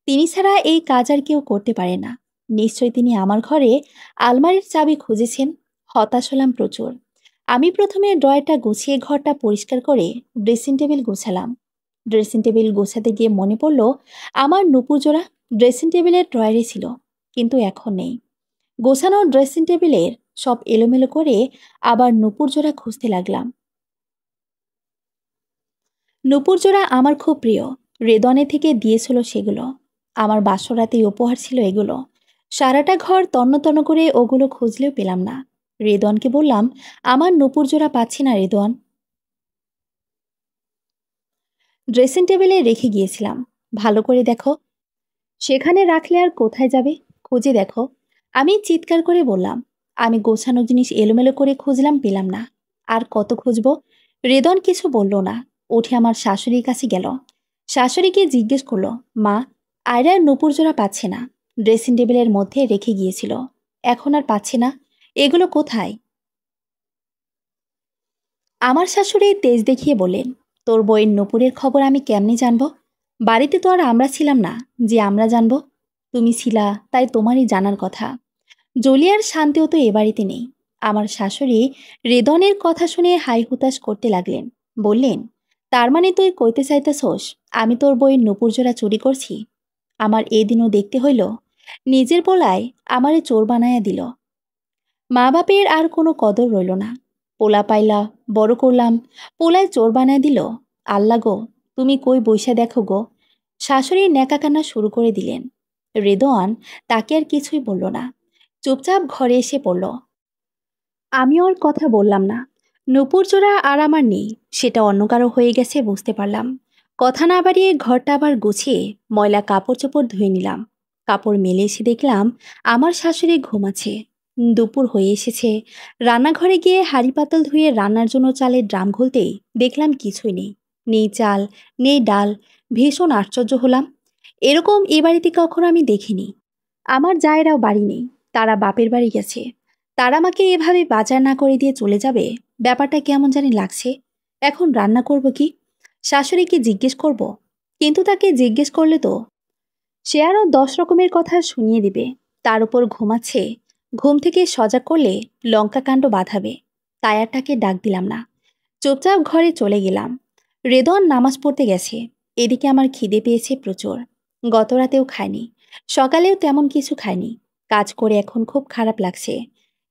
Speaker 1: তিনি ছাড়া এই কাজ আর কেউ করতে পারে না। নিশ্চয়ই তিনি আমার ঘরে আলমারির চাবি খুঁজেছেন। হতাশ হলাম প্রচুর। আমি প্রথমে ড্রয়ারটা গুছিয়ে ঘরটা পরিষ্কার করে ড্রেসিং টেবিল গোছালাম। ড্রেসিং টেবিল গোছাতে গিয়ে মনে পড়ল আমার নুপুর জোড়া ড্রেসিং টেবিলের ড্রয়ারে ছিল, কিন্তু এখন নেই। গোছানো ড্রেসিং টেবিলের সব এলোমেলো করে আবার নুপুর জোড়া খুঁজতে লাগলাম। নুপুরজোড়া আমার খুব প্রিয়। রেদওয়ানের থেকে দিয়েছিল সেগুলো। আমার বাসরাতেই উপহার ছিল এগুলো। সারাটা ঘর তন্ন তন্ন করে ওগুলো খুঁজলেও পেলাম না। রেদওয়ানকে বললাম, আমার নুপুরজোড়া পাচ্ছি না রেদওয়ান। ড্রেসিং টেবিলে রেখে গিয়েছিলাম। ভালো করে দেখো। সেখানে রাখলে আর কোথায় যাবে? খুঁজে দেখো। আমি চিৎকার করে বললাম। আমি গোছানো জিনিস এলোমেলো করে খুঁজলাম, পেলাম না। আর কত খুঁজবো? রেদন কিছু বলল না। উঠে আমার শাশুড়ির কাছে গেল। শাশুড়িকে জিজ্ঞেস করলো, মা, আয়রার নুপুর জোড়া পাচ্ছে না। ড্রেসিং টেবিলের মধ্যে রেখে গিয়েছিল, এখন আর পাচ্ছে না। এগুলো কোথায়? আমার শাশুড়ি তেজ দেখিয়ে বললেন, তোর বইয়ের নুপুরের খবর আমি কেমনে জানবো? বাড়িতে তো আর আমরা ছিলাম না যে আমরা জানবো। তুমি ছিলা, তাই তোমারই জানার কথা। জলিয়ার শান্তিও তো এ বাড়িতে নেই। আমার শাশুড়ি রেদনের কথা শুনে হাই হুতাশ করতে লাগলেন। বললেন, তার মানে তুই কইতে চাইতেছস আমি তোর বইয়ের নুপুরজোড়া চুরি করছি? আমার এদিনও দেখতে হইল নিজের পোলায় আমারে চোর বানায়া দিল। মা বাপের আর কোনো কদর রইল না। পোলা পাইলা, বড় করলাম, পোলায় চোর বানায় দিল। আল্লাহ গো, তুমি কই বইসা দেখো গো। শাশুড়ি ন্যাকা কান্না শুরু করে দিলেন। রেদোয়ান তাকে আর কিছুই বলল না, চুপচাপ ঘরে এসে পড়ল। আমি ওর কথা বললাম না। নূপুরজোড়া আর আমার নেই, সেটা অন্য কারো হয়ে গেছে বুঝতে পারলাম। কথা না বাড়িয়ে ঘরটা আবার গুছিয়ে ময়লা কাপড় চোপড় ধুয়ে নিলাম। কাপড় মেলে এসে দেখলাম আমার শাশুড়ি ঘুমাচ্ছে। দুপুর হয়ে এসেছে। রান্নাঘরে গিয়ে হাঁড়ি পাতল ধুয়ে রান্নার জন্য চালের ড্রাম খুলতেই দেখলাম কিছুই নেই। নেই চাল, নেই ডাল। ভীষণ আশ্চর্য হলাম। এরকম এ বাড়িতে কখনো আমি দেখিনি। আমার জায়েরাও বাড়ি নেই, তারা বাপের বাড়ি গেছে। তারা আমাকে এভাবে বাজার না করে দিয়ে চলে যাবে, ব্যাপারটা কেমন জানি লাগছে। এখন রান্না করব কি? শাশুড়িকে জিজ্ঞেস করব, কিন্তু তাকে জিজ্ঞেস করলে তো সে আরও 10 রকমের কথা শুনিয়ে দিবে। তার উপর ঘুমাচ্ছে, ঘুম থেকে সজাগ করলে লঙ্কা কাণ্ড বাঁধাবে। তাই আর তাকে ডাক দিলাম না, চুপচাপ ঘরে চলে গেলাম। রেদন নামাজ পড়তে গেছে। এদিকে আমার খিদে পেয়েছে প্রচুর। গত রাতেও খাইনি, সকালেও তেমন কিছু খাইনি। কাজ করে এখন খুব খারাপ লাগছে।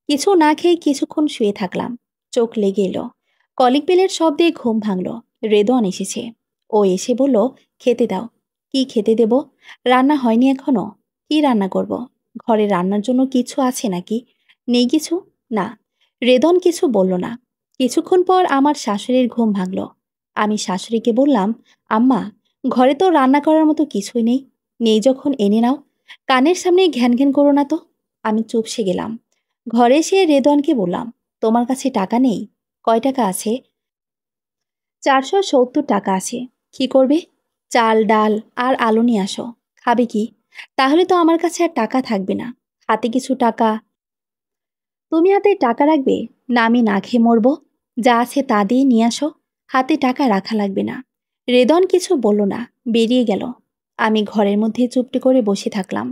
Speaker 1: কিছু না খেয়ে কিছুক্ষণ শুয়ে থাকলাম। চোখ লেগে এলো। কলিং বেলের শব্দে ঘুম ভাঙল। রেদন এসেছে। ও এসে বলল, খেতে দাও। কি খেতে দেব? রান্না হয়নি এখনো। কি রান্না করব? ঘরে রান্নার জন্য কিছু আছে নাকি? নেই কিছু? না। রেদন কিছু বলল না। কিছুক্ষণ পর আমার শাশুড়ির ঘুম ভাঙল। আমি শাশুড়িকে বললাম, আম্মা, ঘরে তো রান্না করার মতো কিছুই নেই। নেই যখন এনে নাও। কানের সামনে ঘ্যান ঘ্যান করো না তো। আমি চুপসে গেলাম। ঘরে এসে রেদওয়ানকে বললাম, তোমার কাছে টাকা নেই? কয় টাকা আছে? 470 টাকা আছে। কি করবে? চাল ডাল আর আলু নিয়ে আসো। খাবে কি? তাহলে তো আমার কাছে আর টাকা থাকবে না। হাতে কিছু টাকা। তুমি হাতে টাকা রাখবে? না আমি না খেয়ে মরবো? যা আছে তা দিয়ে নিয়ে আসো। হাতে টাকা রাখা লাগবে না। রেদন কিছু বলল না, বেরিয়ে গেল। আমি ঘরের মধ্যে চুপটি করে বসে থাকলাম।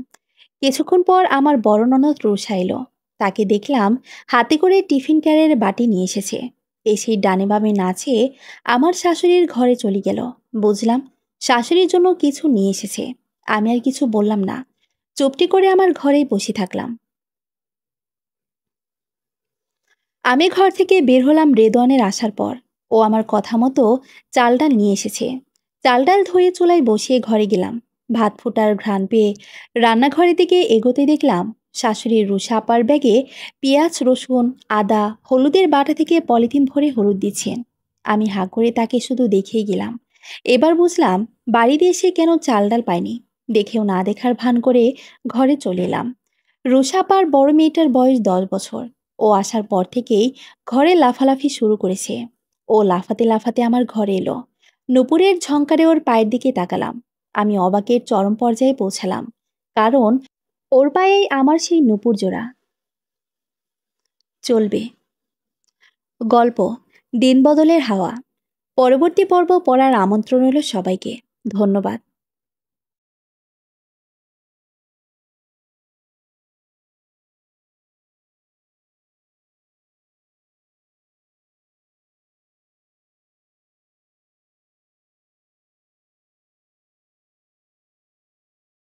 Speaker 1: কিছুক্ষণ পর আমার বড় ননদ রুষা এলো। তাকে দেখলাম হাতে করে টিফিন ক্যারিয়ারে বাটি নিয়ে এসেছে। এসে ডানে বামে না চেয়ে আমার শাশুড়ির ঘরে চলে গেল। বুঝলাম শাশুড়ির জন্য কিছু নিয়ে এসেছে। আমি আর কিছু বললাম না, চুপটি করে আমার ঘরেই বসে থাকলাম। আমি ঘর থেকে বের হলাম রেদওয়ানের আসার পর। ও আমার কথা মতো চাল ডাল নিয়ে এসেছে। চাল ডাল ধুয়ে চুলায় বসিয়ে ঘরে গেলাম। ভাত ফোটার ঘ্রাণ পেয়ে রান্নাঘরের দিকে এগোতে দেখলাম শাশুড়ির রুষা আপার ব্যাগে পেঁয়াজ, রসুন, আদা, হলুদের বাটা থেকে পলিথিন ভরে হলুদ দিচ্ছেন। আমি হাঁ করে তাকে শুধু দেখেই গেলাম। এবার বুঝলাম বাড়িতে এসে কেন চাল ডাল পাইনি। দেখেও না দেখার ভান করে ঘরে চলে এলাম। রুষা আপার বড় মেয়েটার বয়স 10 বছর। ও আসার পর থেকেই ঘরে লাফালাফি শুরু করেছে। ও লাফাতে লাফাতে আমার ঘরে এলো। নুপুরের ঝংকারে ওর পায়ের দিকে তাকালাম। আমি অবাকের চরম পর্যায়ে পৌঁছালাম, কারণ ওর পায়েই আমার সেই নুপুর জোড়া। চলবে। গল্প দিনবদলের হাওয়া। পরবর্তী পর্ব পড়ার আমন্ত্রণ রইল সবাইকে। ধন্যবাদ।